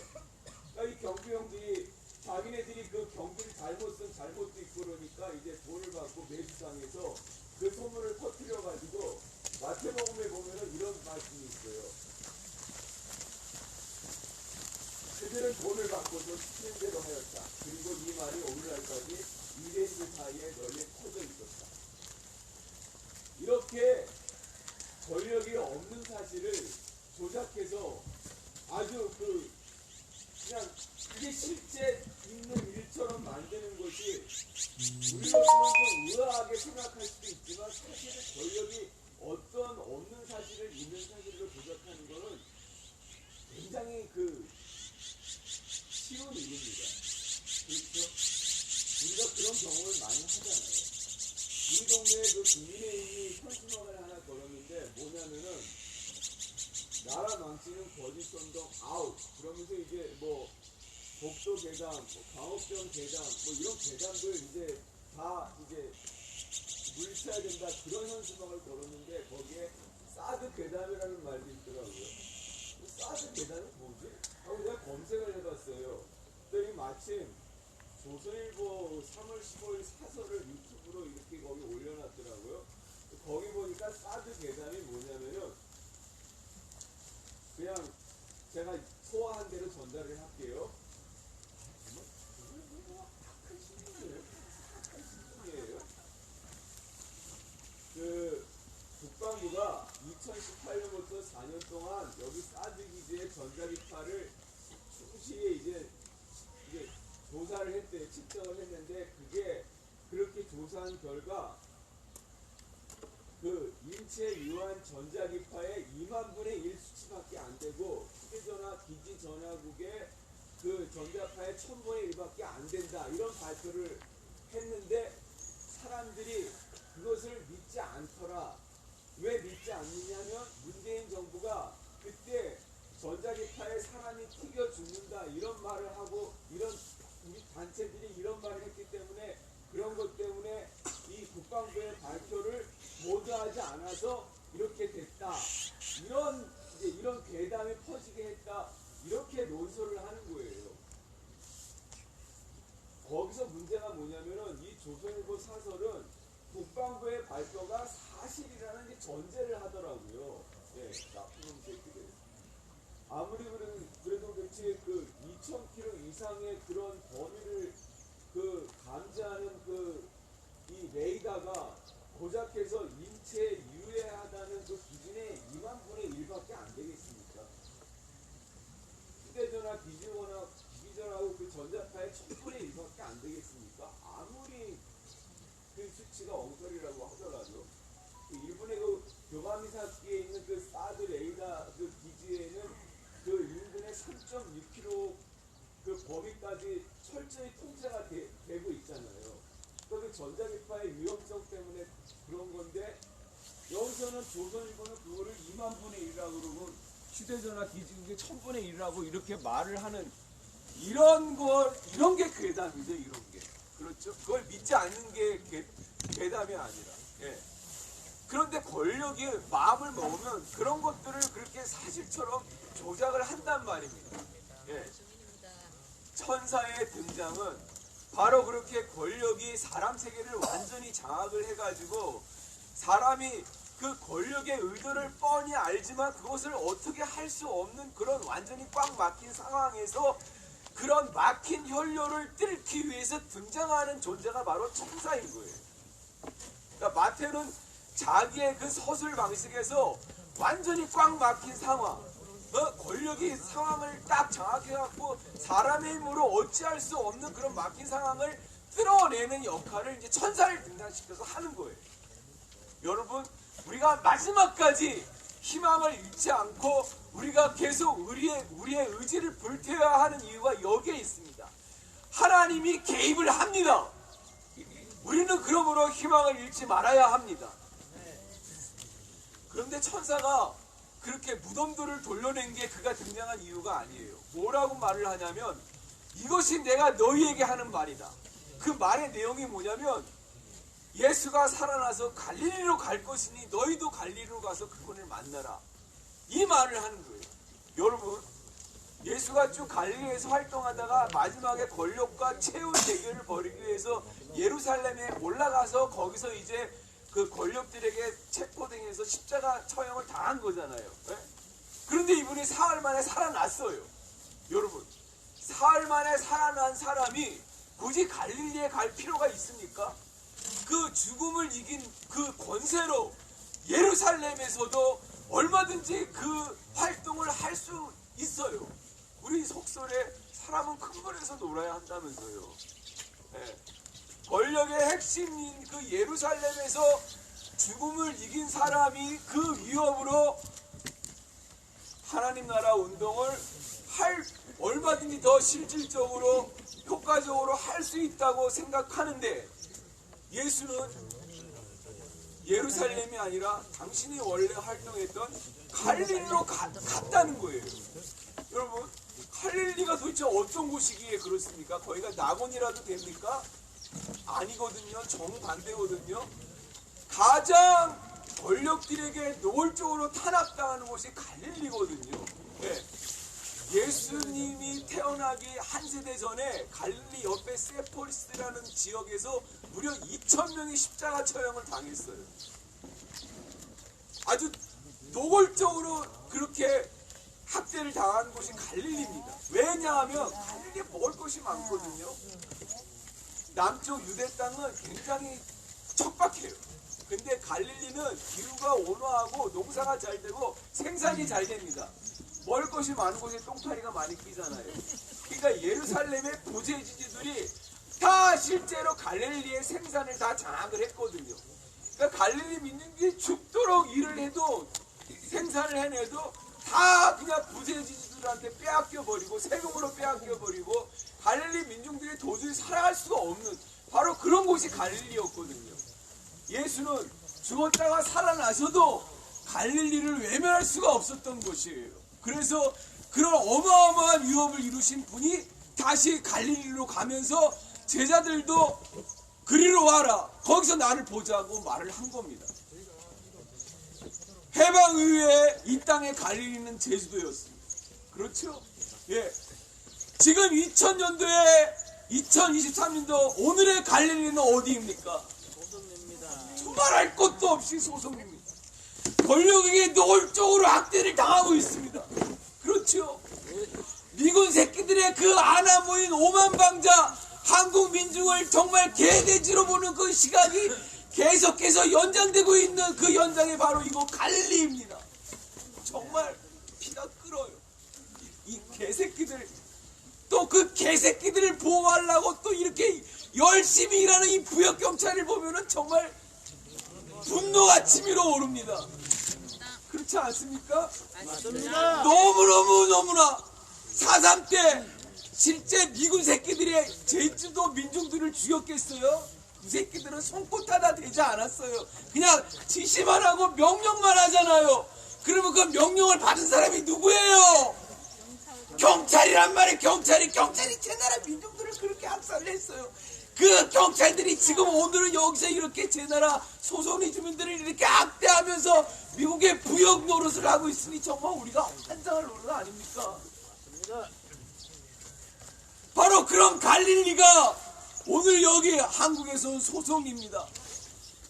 그러니까 이 경비병들이 자기네들이 그 경비를 잘못 쓴 잘못도 있고 그러니까 이제 돈을 받고 매수당해서 그 소문을 퍼뜨려가지고 마태복음에 보면은 이런 말씀이 있어요. 그들은 돈을 받고도 시키는 대로 하였다. 그리고 이 말이 오늘날까지 유대인들 사이에 널리 퍼져 있었다. 이렇게 권력이 없는 사실을 조작해서 아주 그 그 쉬운 일입니다. 그렇죠? 우리가 그런 경험을 많이 하잖아요. 우리 동네에 그 국민의힘이 현수막을 하나 걸었는데 뭐냐면은 나라 망치는 거짓 선동 아웃. 그러면서 이제 뭐 복도 계단, 뭐 광업병 계단, 뭐 이런 계단들 이제 다 이제 물쳐야 된다 그런 현수막을 걸었는데 거기에 사드 계단이라는 말도 있더라고요. 사드 계단은 뭐지? 하고 내가 검색을 해봤어요. 그랬더니 마침 조선일보 3월 15일 사설을 유튜브로 이렇게 거기 올려놨더라고요. 거기 보니까 사드 계단이 뭐냐면은 그냥 제가 소화한 대로 전달을 할게요. 큰 신분이에요. 그 국방부가 2018년부터 4년 동안 여기 사드 기지의 전자기파를 충실히 이제 조사를 했대요. 측정을 했는데 그게 그렇게 조사한 결과 그 인체 유한 전자기파의 2만 분의 1 수치밖에 안 되고 휴대전화 기지 전화국의 그 전자파의 1000분의 1밖에 안 된다 이런 발표를 했는데 사람들이 그것을 믿지 않더라. 왜 믿지 않느냐면 문재인 정부가 그때 전자기파에 사람이 튀겨 죽는다 이런 말을 하고 이런 우리 단체들이 이런 말을 했기 때문에 그런 것 때문에 이 국방부의 발표를 모두하지 않아서 이렇게 됐다. 이런 괴담이 퍼지게 했다. 이렇게 논설을 하는 거예요. 거기서 문제가 뭐냐면은 이 조선일보 사설은 국방부의 발표가 사실이라는 게 전제를 하더라고요. 예, 나쁜 놈 새끼들. 아무리 그래도 그렇지 그 2,000km 이상의 그런 범위를 그 감지하는 이 레이더가 고작해서 인체에 유해하다는 그 기준에 2만 분의 1밖에 안 되겠습니까? 휴대전화, 기기전화하고 그 전자파의 1000분의 1밖에 안 되겠습니까? 아무리 그 수치가 엉터리라고 하더라도 일본의 그 교감이사키에 있는 그 사드 레이더 그 기지에는 그 인근의 3.6km 그 범위까지 철저히 통제가 되고 있잖아요. 그 전자기파의 위험성 때문에 그런 건데 여기서는 조선일보는 그거를 2만 분의 1이라고 그러고 휴대전화 기지국의 1000분의 1이라고 이렇게 말을 하는 이런 게 괴담이죠. 이런 게. 그렇죠? 그걸 믿지 않는 게 괴담이 아니라. 예. 그런데 권력이 마음을 먹으면 그런 것들을 그렇게 사실처럼 조작을 한단 말입니다. 예. 천사의 등장은 바로 그렇게 권력이 사람 세계를 완전히 장악을 해가지고 사람이 그 권력의 의도를 뻔히 알지만 그것을 어떻게 할 수 없는 그런 완전히 꽉 막힌 상황에서 그런 막힌 혈로를 뚫기 위해서 등장하는 존재가 바로 천사인 거예요. 그러니까 마태는 자기의 그 서술 방식에서 완전히 꽉 막힌 상황, 권력이 상황을 딱 장악해갖고 사람의 힘으로 어찌할 수 없는 그런 막힌 상황을 뚫어내는 역할을 이제 천사를 등장시켜서 하는 거예요. 여러분, 우리가 마지막까지 희망을 잃지 않고 우리가 계속 우리의 의지를 불태워야 하는 이유가 여기에 있습니다. 하나님이 개입을 합니다. 우리는 그러므로 희망을 잃지 말아야 합니다. 그런데 천사가 그렇게 무덤들을 돌려낸 게 그가 등장한 이유가 아니에요. 뭐라고 말을 하냐면 이것이 내가 너희에게 하는 말이다. 그 말의 내용이 뭐냐면 예수가 살아나서 갈릴리로 갈 것이니 너희도 갈릴리로 가서 그분을 만나라. 이 말을 하는 거예요. 여러분, 예수가 쭉 갈릴리에서 활동하다가 마지막에 권력과 최후 대결을 벌이기 위해서 예루살렘에 올라가서 거기서 이제 그 권력들에게 체포당해서 십자가 처형을 당한 거잖아요. 네? 그런데 이분이 사흘 만에 살아났어요. 여러분, 사흘 만에 살아난 사람이 굳이 갈릴리에 갈 필요가 있습니까? 그 죽음을 이긴 그 권세로 예루살렘에서도 얼마든지 그 활동을 할 수 있어요. 우리 속설에 사람은 큰 물에서 놀아야 한다면서요. 네. 권력의 핵심인 그 예루살렘에서 죽음을 이긴 사람이 그 위협으로 하나님 나라 운동을 할 얼마든지 더 실질적으로 효과적으로 할 수 있다고 생각하는데 예수는 예루살렘이 아니라 당신이 원래 활동했던 갈릴리로 갔다는 거예요. 여러분, 갈릴리가 도대체 어떤 곳이기에 그렇습니까? 거기가 낙원이라도 됩니까? 아니거든요. 정반대거든요. 가장 권력들에게 노골적으로 탄압당하는 곳이 갈릴리거든요. 네. 예수님이 태어나기 한 세대 전에 갈릴리 옆에 세포리스라는 지역에서 무려 2,000명이 십자가 처형을 당했어요. 아주 노골적으로 그렇게 학대를 당한 곳이 갈릴리입니다. 왜냐하면 갈릴리에 먹을 것이 많거든요. 남쪽 유대 땅은 굉장히 척박해요. 근데 갈릴리는 기후가 온화하고 농사가 잘 되고 생산이 잘 됩니다. 먹을 것이 많은 곳에 똥파리가 많이 끼잖아요. 그러니까 예루살렘의 부재지주들이 다 실제로 갈릴리의 생산을 다 장악을 했거든요. 그러니까 갈릴리 민중들이 죽도록 일을 해도 생산을 해내도 다 그냥 부재지주들한테 빼앗겨버리고 세금으로 빼앗겨버리고 갈릴리 민중들이 도저히 살아갈 수가 없는 바로 그런 곳이 갈릴리였거든요. 예수는 죽었다가 살아나서도 갈릴리를 외면할 수가 없었던 것이에요. 그래서 그런 어마어마한 위협을 이루신 분이 다시 갈릴리로 가면서 제자들도 그리로 와라, 거기서 나를 보자고 말을 한 겁니다. 해방 이후에 이 땅의 갈릴리는 제주도였습니다. 그렇죠? 예. 지금 2000년도에 2023년도 오늘의 갈릴리는 어디입니까? 두말할 것도 없이 소송입니다. 권력에게 노골적으로 학대를 당하고 있습니다. 그렇죠? 미군 새끼들의 그 아나무인 오만방자 한국 민중을 정말 개돼지로 보는 그 시각이 계속해서 연장되고 있는 그 현장이 바로 이곳 갈릴리입니다. 정말 피가 끓어요. 이 개새끼들, 또 그 개새끼들을 보호하려고 또 이렇게 열심히 일하는 이 부역경찰을 보면은 정말 분노가 치밀어 오릅니다. 그렇지 않습니까? 맞습니다. 너무나 4.3 때 실제 미군 새끼들이 제주도 민중들을 죽였겠어요? 그 새끼들은 손꼽 하나 되지 않았어요. 그냥 지시만 하고 명령만 하잖아요. 그러면 그 명령을 받은 사람이 누구예요? 경찰이란 말이에요. 경찰이 제 나라 민중들을 그렇게 압살을 했어요. 그 경찰들이 지금 오늘은 여기서 이렇게 제 나라 소송리 주민들을 이렇게 압대하면서 미국의 부역 노릇을 하고 있으니 정말 우리가 환장할 노릇 아닙니까? 바로 그런 갈릴리가 오늘 여기 한국에서 온 소송입니다.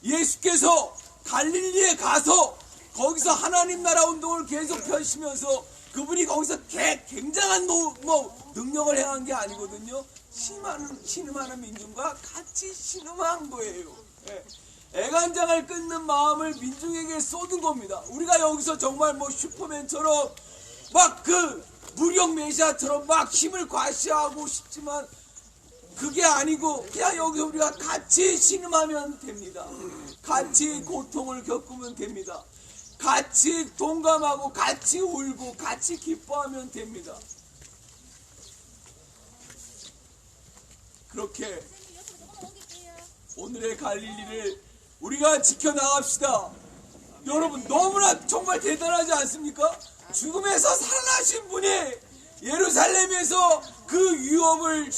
예수께서 갈릴리에 가서 거기서 하나님 나라 운동을 계속 펼치면서 그분이 거기서 굉장한 능력을 행한 게 아니거든요. 신음하는 민중과 같이 신음한 거예요. 예. 애간장을 끊는 마음을 민중에게 쏟은 겁니다. 우리가 여기서 정말 슈퍼맨처럼 막 그 무력 메시아처럼 막 힘을 과시하고 싶지만 그게 아니고 그냥 여기서 우리가 같이 신음하면 됩니다. 같이 고통을 겪으면 됩니다. 같이 동감하고 같이 울고 같이 기뻐하면 됩니다. 그렇게 오늘의 갈릴리를 우리가 지켜나갑시다. 여러분 너무나 정말 대단하지 않습니까? 죽음에서 살아나신 분이 예루살렘에서 그 유업을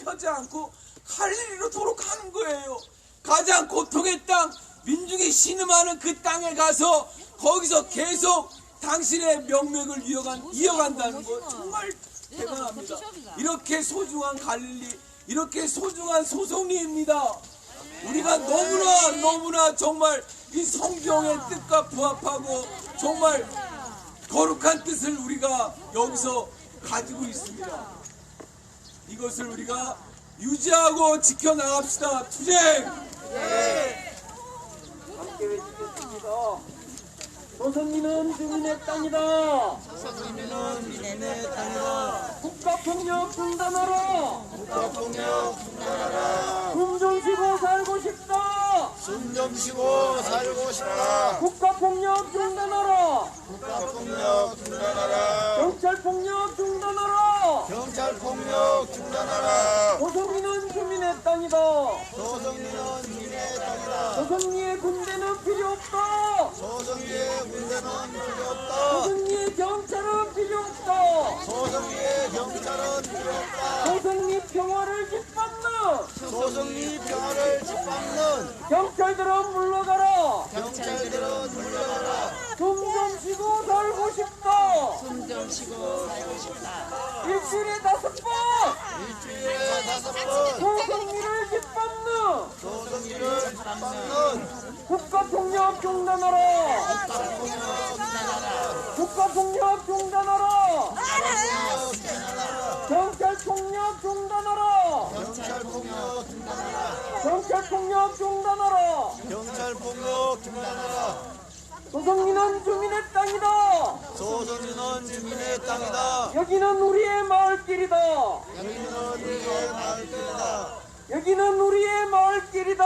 펴지 않고 갈릴리로 도록하는 거예요. 가장 고통의 땅, 민중이 신음하는 그 땅에 가서 거기서 계속 당신의 명맥을 이어간다는 거 정말 대단합니다. 이렇게 소중한 갈릴리, 이렇게 소중한 소송리입니다. 우리가 너무나 정말 이 성경의 뜻과 부합하고 정말 거룩한 뜻을 우리가 여기서 가지고 있습니다. 이것을 우리가 유지하고 지켜나갑시다. 투쟁! 함께 외치겠습니다. 조선민은 주민의 땅이다. 조선민은 주민의 땅이다. 국가폭력 중단하라. 국가폭력 중단하라. 숨 좀 쉬고 살고 싶다. 숨 좀 쉬고 살고 싶다. 국가폭력 중단하라. 국가폭력 중단하라. 경찰폭력 중단하라. 경찰폭력 중단하라. 조성리는 주민의 땅이다. 조성리는 주민의 땅이다. 조성리의 군대는 필요 없다. 조성리의 군대는 필요 없다. 조성리의 경찰은 필요 없다. 조성리의 경찰은 필요 없다. 조성리 평화를 짓밟는 조성리 평화를 짓밟는 경찰들은 물러가라. 경찰들은 물러가라. 숨 좀 쉬고 살고 싶다. 숨 좀 쉬고 살고 싶다. 일주일에 5번 일주일에 5번 조성리를 짓밟는 조성리를 짓밟는 국가폭력 중단하라. 국가폭력 중단하라. 경찰폭력 중단하라. 경찰폭력 중단하라. 경찰폭력 중단하라. 경찰폭력 중단하라. 조성리는 주민의 땅이다. 조성리는 주민의 땅이다. 여기는 우리의 마을길이다. 여기는 우리의 마을길이다. 여기는 우리의 마을길이다.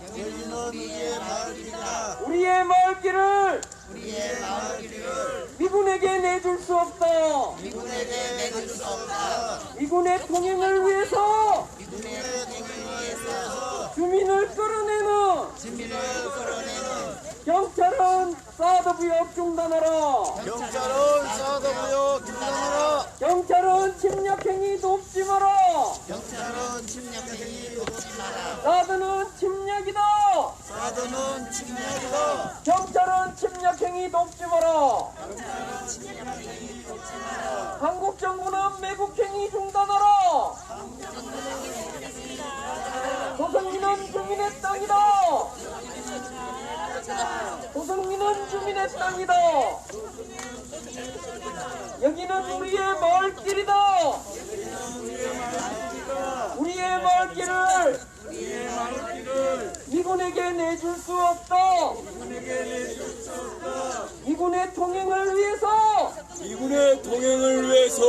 여기는 우리의 마을길이다. 우리의 마을길을 우리의 마을길을 미군에게 내줄 수 없다. 미군에게 내줄 수 없다. 미군의 통행을 위해서 미군의 통행을 위해서 주민을 끌어내는 주민을 끌어내는 경찰은 사드부역 중단하라. 경찰은 사드부역 중단하라. 경찰은 침략행위 돕지 마라. 경찰은 침략행위 돕지 마라. 사드는 침략이다. 사드는 침략이다. 경찰은 침략행위 돕지 마라. 한국 정부는 매국행위 중단하라. 조성리는 주민의 땅이다. 조성리는 주민의 땅이다. 여기는 우리의 마을길이다. 우리의 마을길을 미군에게 내줄 수 없다. 미군의 통행을 위해서 미군의 통행을 위해서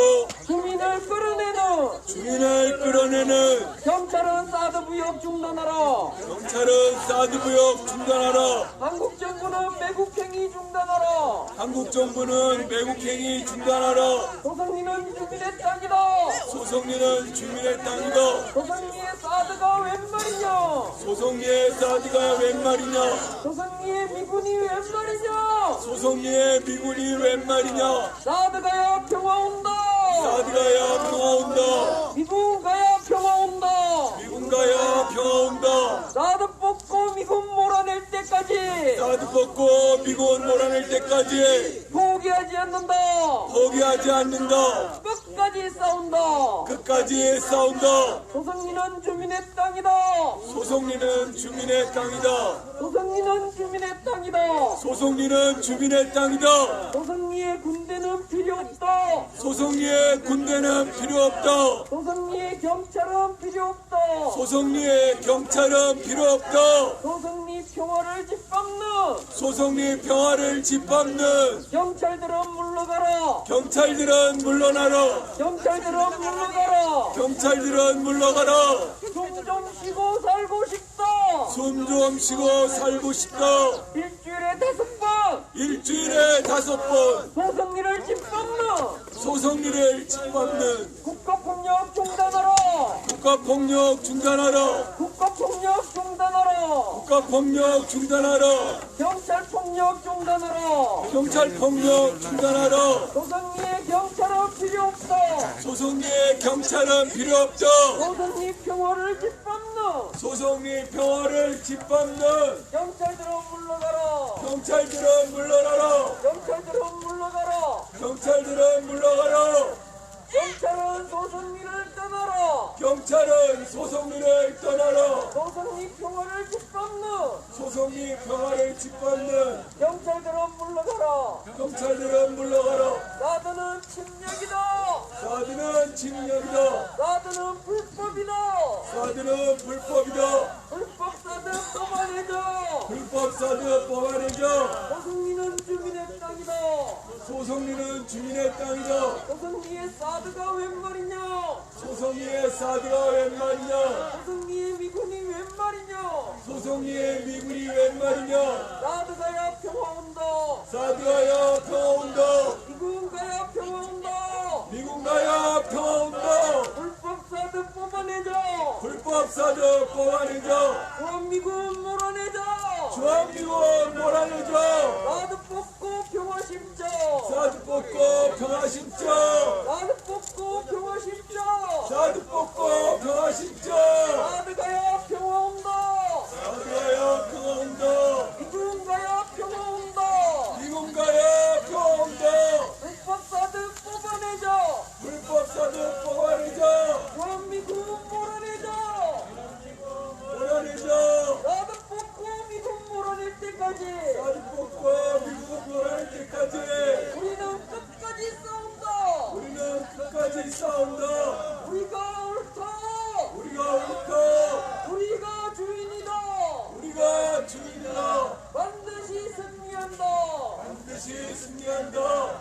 주민을 끌어내는 주민을 끌어내는 경찰은 사드부역 중단하라. 경찰은 사드부역 중단하라. 한국 정부는 매국행위 중단하라. 한국 정부는 매국행위 중단하라. 조성리는 주민의 땅이다. 소성리는 주민의 땅이다. 조성리의 사드가 웬 말이냐? 소성리의 사드가 웬 말이냐? 조성리의 미군이 웬 말이냐? 소성리의 미군이 웬 말이냐? 사드가야 평화 온다. 사드가야 평화 온다. 미군 가야 평화 온다. 미군 가야 평화 온다. 사드 뽑고 미군 몰아낼 때까지 사드 벗고 미군 몰아낼 때까지 포기하지 않는다. 포기하지 않는다. 끝까지 싸운다. 끝까지 싸운다. 조성리는 주민의 땅이다. 소성리는 주민의 땅이다. 조성리는 주민의 땅이다. 소성리는 주민의 땅이다. 조성리의 군대는 필요 없다. 소성리의 군대는 필요 없다. 조성리의 경찰은 필요 없다. 소성리의 경찰은 필요 없다. 조성리 평화를 짓밟는 소성리 평화를 짓밟는 경찰들은 물러가라. 경찰들은 물러나라. 경찰들은 물러가라. 경찰들은 물러가라. 숨 좀 쉬고 살고 싶다. 숨 좀 쉬고 살고 싶다. 일주일에 5번 일주일에 5번 조성리를 짓밟는 소성리를 짓밟는 국가폭력 중단하라. 국가폭력 중단하라. 국가폭력 중단하라. 국가폭력 중단하라. 경찰폭력 중단하라. 경찰폭력 중단하라. 조성리의 경찰은 필요 없다. 소성리의 경찰은 필요 없다. 조성리 평화를 짓밟는 소성리 평화를 짓밟는 경찰들은 물러가라. 경찰들은 물러나라. 경찰들은 물러가라. 경찰들은 물러가라. 경찰은 조성리를 떠나라. 경찰은 소성리를 떠나라. 조성리 평화를 짓밟는 소성리 평화를 짓밟는 경찰들은 물러가라. 경찰들은 물러가라. 사드는 침략이다. 사드는 침략이다. 사드는 불법이다. 사드는 불법이다. 불법 사드 뽑아내자. 불법 사드 뽑아내자. 조성리는 주민의 땅이다. 소성리는 주민의 땅이다. 조성리의 사드가 웬 말이냐? 소성리의 사드가 웬 말이냐? 조성리의 미군이 웬 말이냐? 소성리의 미군이 웬 말이냐? 사드가야 평화 온다. 사드가야 평화 온다. 미군 가야 평화 온다. 불법사드 뽑아내줘. 주한미군 몰아내자. 주한미군 몰아내줘. 사드 뽑고 평화 심자. 사드 뽑고 평화 심자. 사드 뽑고 평화 심자. 사드 뽑고 평화 심자. 사드 가야 평화 온다. 사드가야 평화 온다. 미군 가야 평화 온다. 미군 가야 평화 온다. 불법 사드 뽑아내자. 불법사드 뽑아내자. 주한미군 몰아내자. 몰아내자. 사드 뽑고 미군 몰아낼 때까지 사드 뽑고 미군 몰아낼 때까지 우리는 끝까지 싸운다. 우리는 끝까지 싸운다. 우리가 옳다. 우리가 옳다. 우리가 주인이다. 우리가 주인이다. 반드시 승리한다. 반드시 승리한다.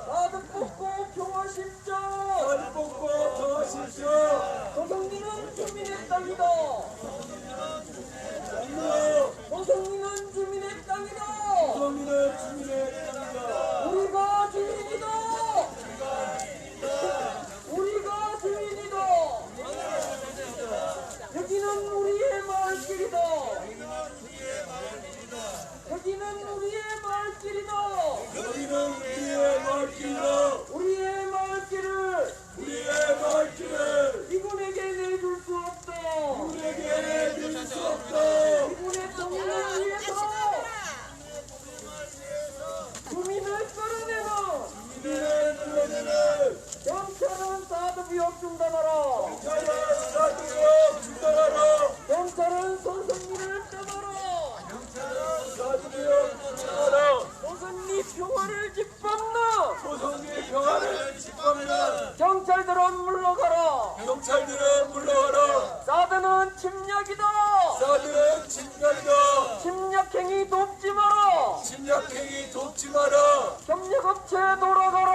사드 뽑고 평화 심자. 사드 뽑고 평화 심자. 조성리는 주민의 땅이다. 장로 조성리는 주민의 땅이다. 우리는 주민의 땅이다. 우리가 주인이다. 우리가 주인이다. 여기는 우리의 마을길이다. 여기는 우리의 마을길이다. 여기는 우리의 마을길이다. 우리의 마을길을 우리의 마을길을 이군에게 내줄 수 없다. 우리에게 내줄 수 없다. 이군의 정의를 위해서 주민을 끌어내라. 우리는 끌어내는 경찰은 사드 부역 중단하라. 자연 사드로 중단하라. 경찰은 손흥민을 떠나라. 사드로 중단하라. 조선리 평화를 짓밟나. 조선의 평화를 짓밟는 경찰들은 물러가라. 경찰들은 물러가라. 사드는 침략이다. 사드는 침략이다. 침략행위 돕지 마라. 침략행위 돕지 마라. 협력업체 돌아가라.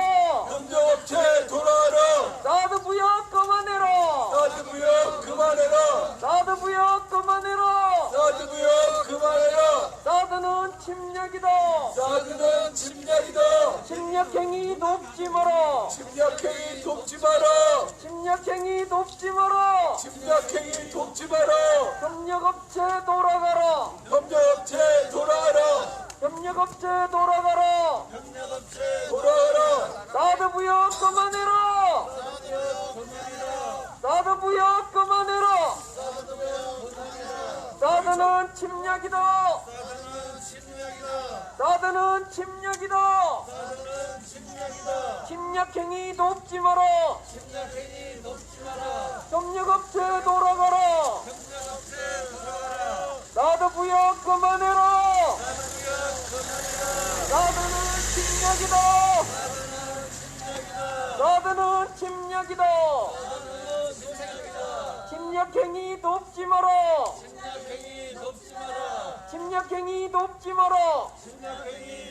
협력업체 돌아와라. 사드 부역 그만해라. 사드 무역 그만해라. 사드 부역 그만해라. 사드 무역 그만해라. 사드는 침략이다. 사드는 침략이다. 침략행위 돕지 마라. 침략행위 돕지 마라. 침략행위 돕지 마라. 침략행위 돕지 마라. 협력업체 돌아가라. 협력업체 돌아와라. 협력업체 돌아가라. 돌아와라. 사드 부역 그만해라. 사드 부역 그만해라. 사드는 침략이다. 사드는 침략이다. 침략행위 돕지 마라. 협력업체 돌아가라. 사드 부역 그만해라. 사드는 침략이다. 사드는 침략이다. 침략행위 돕지 마라. 침략행위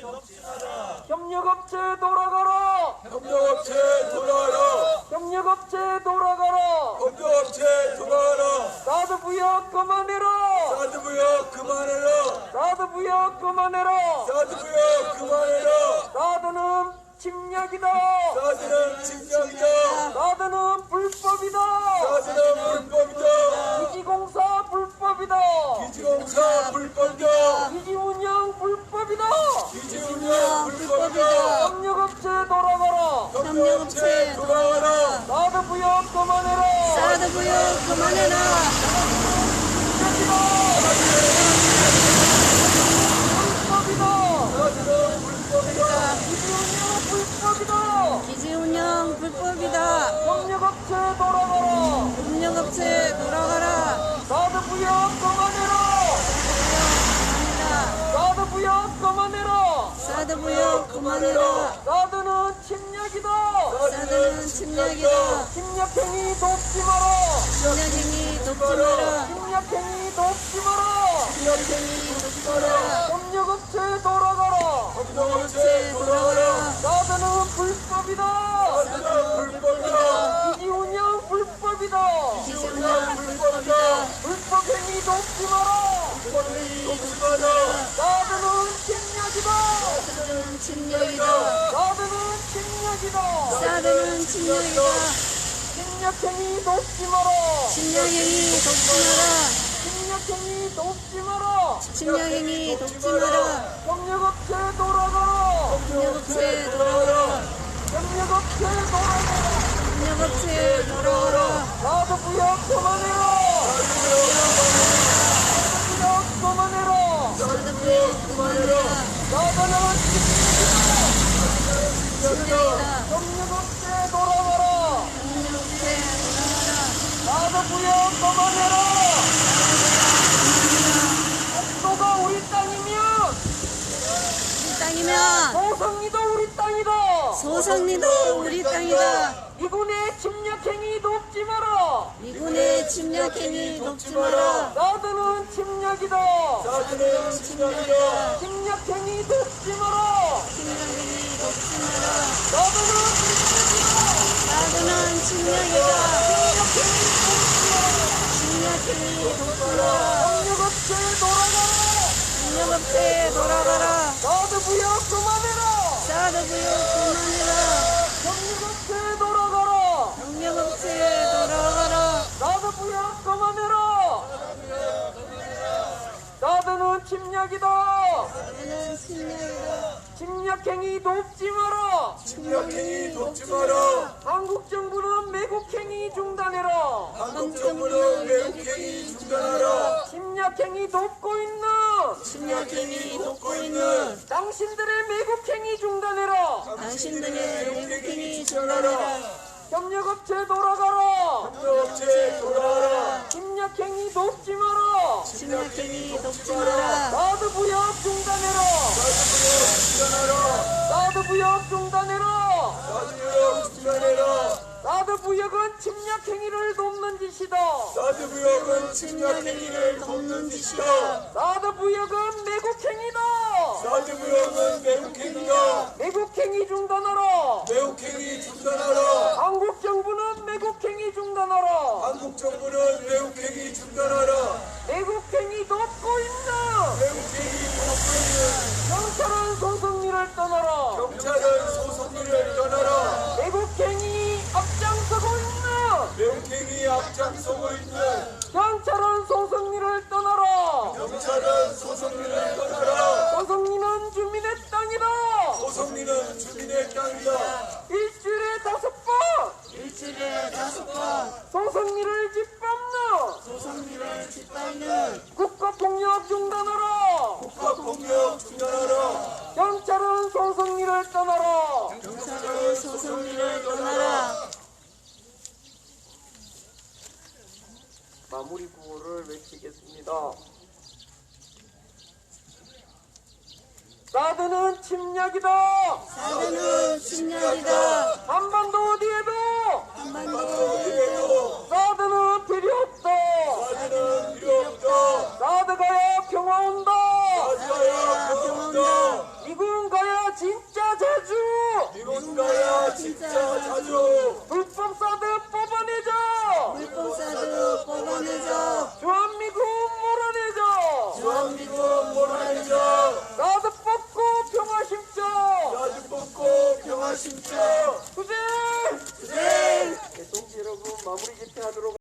돕지 마라. 협력업체 돌아가라. 협력업체 돌아와라. 협력업체 돌아가라. 협력업체 돌아와라. 사드 부역 그만해라. 사드 무역 그만해라. 사드 부역 그만해라. 사드 무역 그만해라. 사드는 침략이다. 사드는 침략이다. 사드는 불법이다. 사드는 불법이다. 기지공사 불법이다. 기지공사 불법이다. 기지운영 불법이다. 기지운영 불법이다. 협력업체 돌아가라. 협력업체 돌아와라. 사드 부역 그만해라. 사드 부역 그만해라. 불법이다. 사드는 불법이다. 기지운영 불법이다. 기지운영 불법이다. 협력업체 돌아가라. 협력업체 돌아가라. 사드 부역 그만해라. 사드 부역 그만해라. 사드 부역 그만해라. 사드는 침략이다. 사드는 침략이다. 침략행위 돕지 마라. 침략행위 돕지 마라. 침략행위 돕지 마라. 침략행위 돕지 마라. 협력업체 돌아가라. 협력업체 돌아와라. 사드는 불법이다. 사드는 불법이다. 기지운영 불법이다. 기지운영 불법이다. 불법행위 돕지 마라. 불법행위 돕지 마라. 사드는 침략이다. 사드는 침략이다. 사드는 침략이다. 사드는 침략이다. 침략 침략행위 돕지 마라. 침략행위 돕지 마라. 침략행위 돕지 마라. 침략행위 돕지 마라. 협력업체 돌아가라. 협력업체 돌아와라. 협력업체 돌아가라. 협력업체 돌아와라. 나도 부역 그만해라. 부역 그만해라. 사드부역 그만해라. 나가는 침략이다. 협력업체 돌아가라. 협력업체 돌아와라. 나도 부역 그만해라. 독도가 우리 땅이면 우리 땅이면 소성리도 우리 땅이다. 소성리도 우리 땅이다. 미군의 침략행위 돕지 마라. 미군의 침략행위 돕지 마라. 나드는 침략이다. 나는 침략이다. 침략행위 돕지 마라. 침략행위 돕지 마라. 나드는 나드는 침략이다. 침략행위 돕지 마라. 협력업체 돌아가라. 협력업체 돌아가라. 나드 부역 그만해라. 사드부역 그만해라. 협력업체 돌아가라. 협력업체 돌아가라. 나드 부역 그만해라. 나드는 침략이다. 나드는 침략이다. 침략행위 돕지 마라. 침략행위 돕지 마라. 한국 정부는 매국행위 중단해라. 한국 정부는 매국행위 중단하라. 침략행위 돕고 있는 침략행위 돕고 있는 당신들의 매국행위 중단해라. 당신들의 매국행위 중단해라. 협력업체 돌아가라. 협력업체 돌아와라. 침략행위 돕지 마라. 침략행위 돕지 마라. 나드 부역 중단해라. 나드 부역 중단해라. 나주역 중단해라. 나드 부역은 침략행위를 돕는 짓이다. 나주부역은 침략행위를 돕는 짓이다. 나드 부역은 매국행위다. 나주부역은 매국행위다. 매국행위 중단하라. 매국행위 중단하라. 한국 정부는 매국행위 중단하라. 한국 정부는 매국행위 중단하라. 매국행위 돕고 있는 매국행위 돕고 있는 경찰은 소성리를 떠나라. 경찰은 소속리를 떠나라. 매국행위 앞장서고 있는 매국행위 앞장서고 있는 경찰은 소성리를 떠나라. 경찰은 소속리를 떠나라. 소성리는 주민의 땅이다. 소속리는 주민의 땅이다. 일주일에 5번 일주일에 5번 소성리를 짓밟는 소성리를 짓밟는 국가폭력 중단하라. 국가폭력 중단하라. 경찰은 소성리를 떠나라. 경찰은 소성리를 떠나라. 마무리 구호를 외치겠습니다. 사드는 침략이다. 사드는 침략이다. 한반도 어디에도 한반도 어디에도 사드는 필요 없다. 사드는 필요 없다. 사드 가야 평화 온다. 사드가야 평온다. 미군 가야 진짜 자주. 미군 가야 진짜 자주. 불법 사드 뽑아내자. 불법 사드 뽑아내자. 주한미군 몰아내자. 주한미군 몰아내자. 사드 뽑고 평화 심자. 나주 뽑고 평화 심자. 투쟁! 네. 동지 여러분 마무리 집회하도록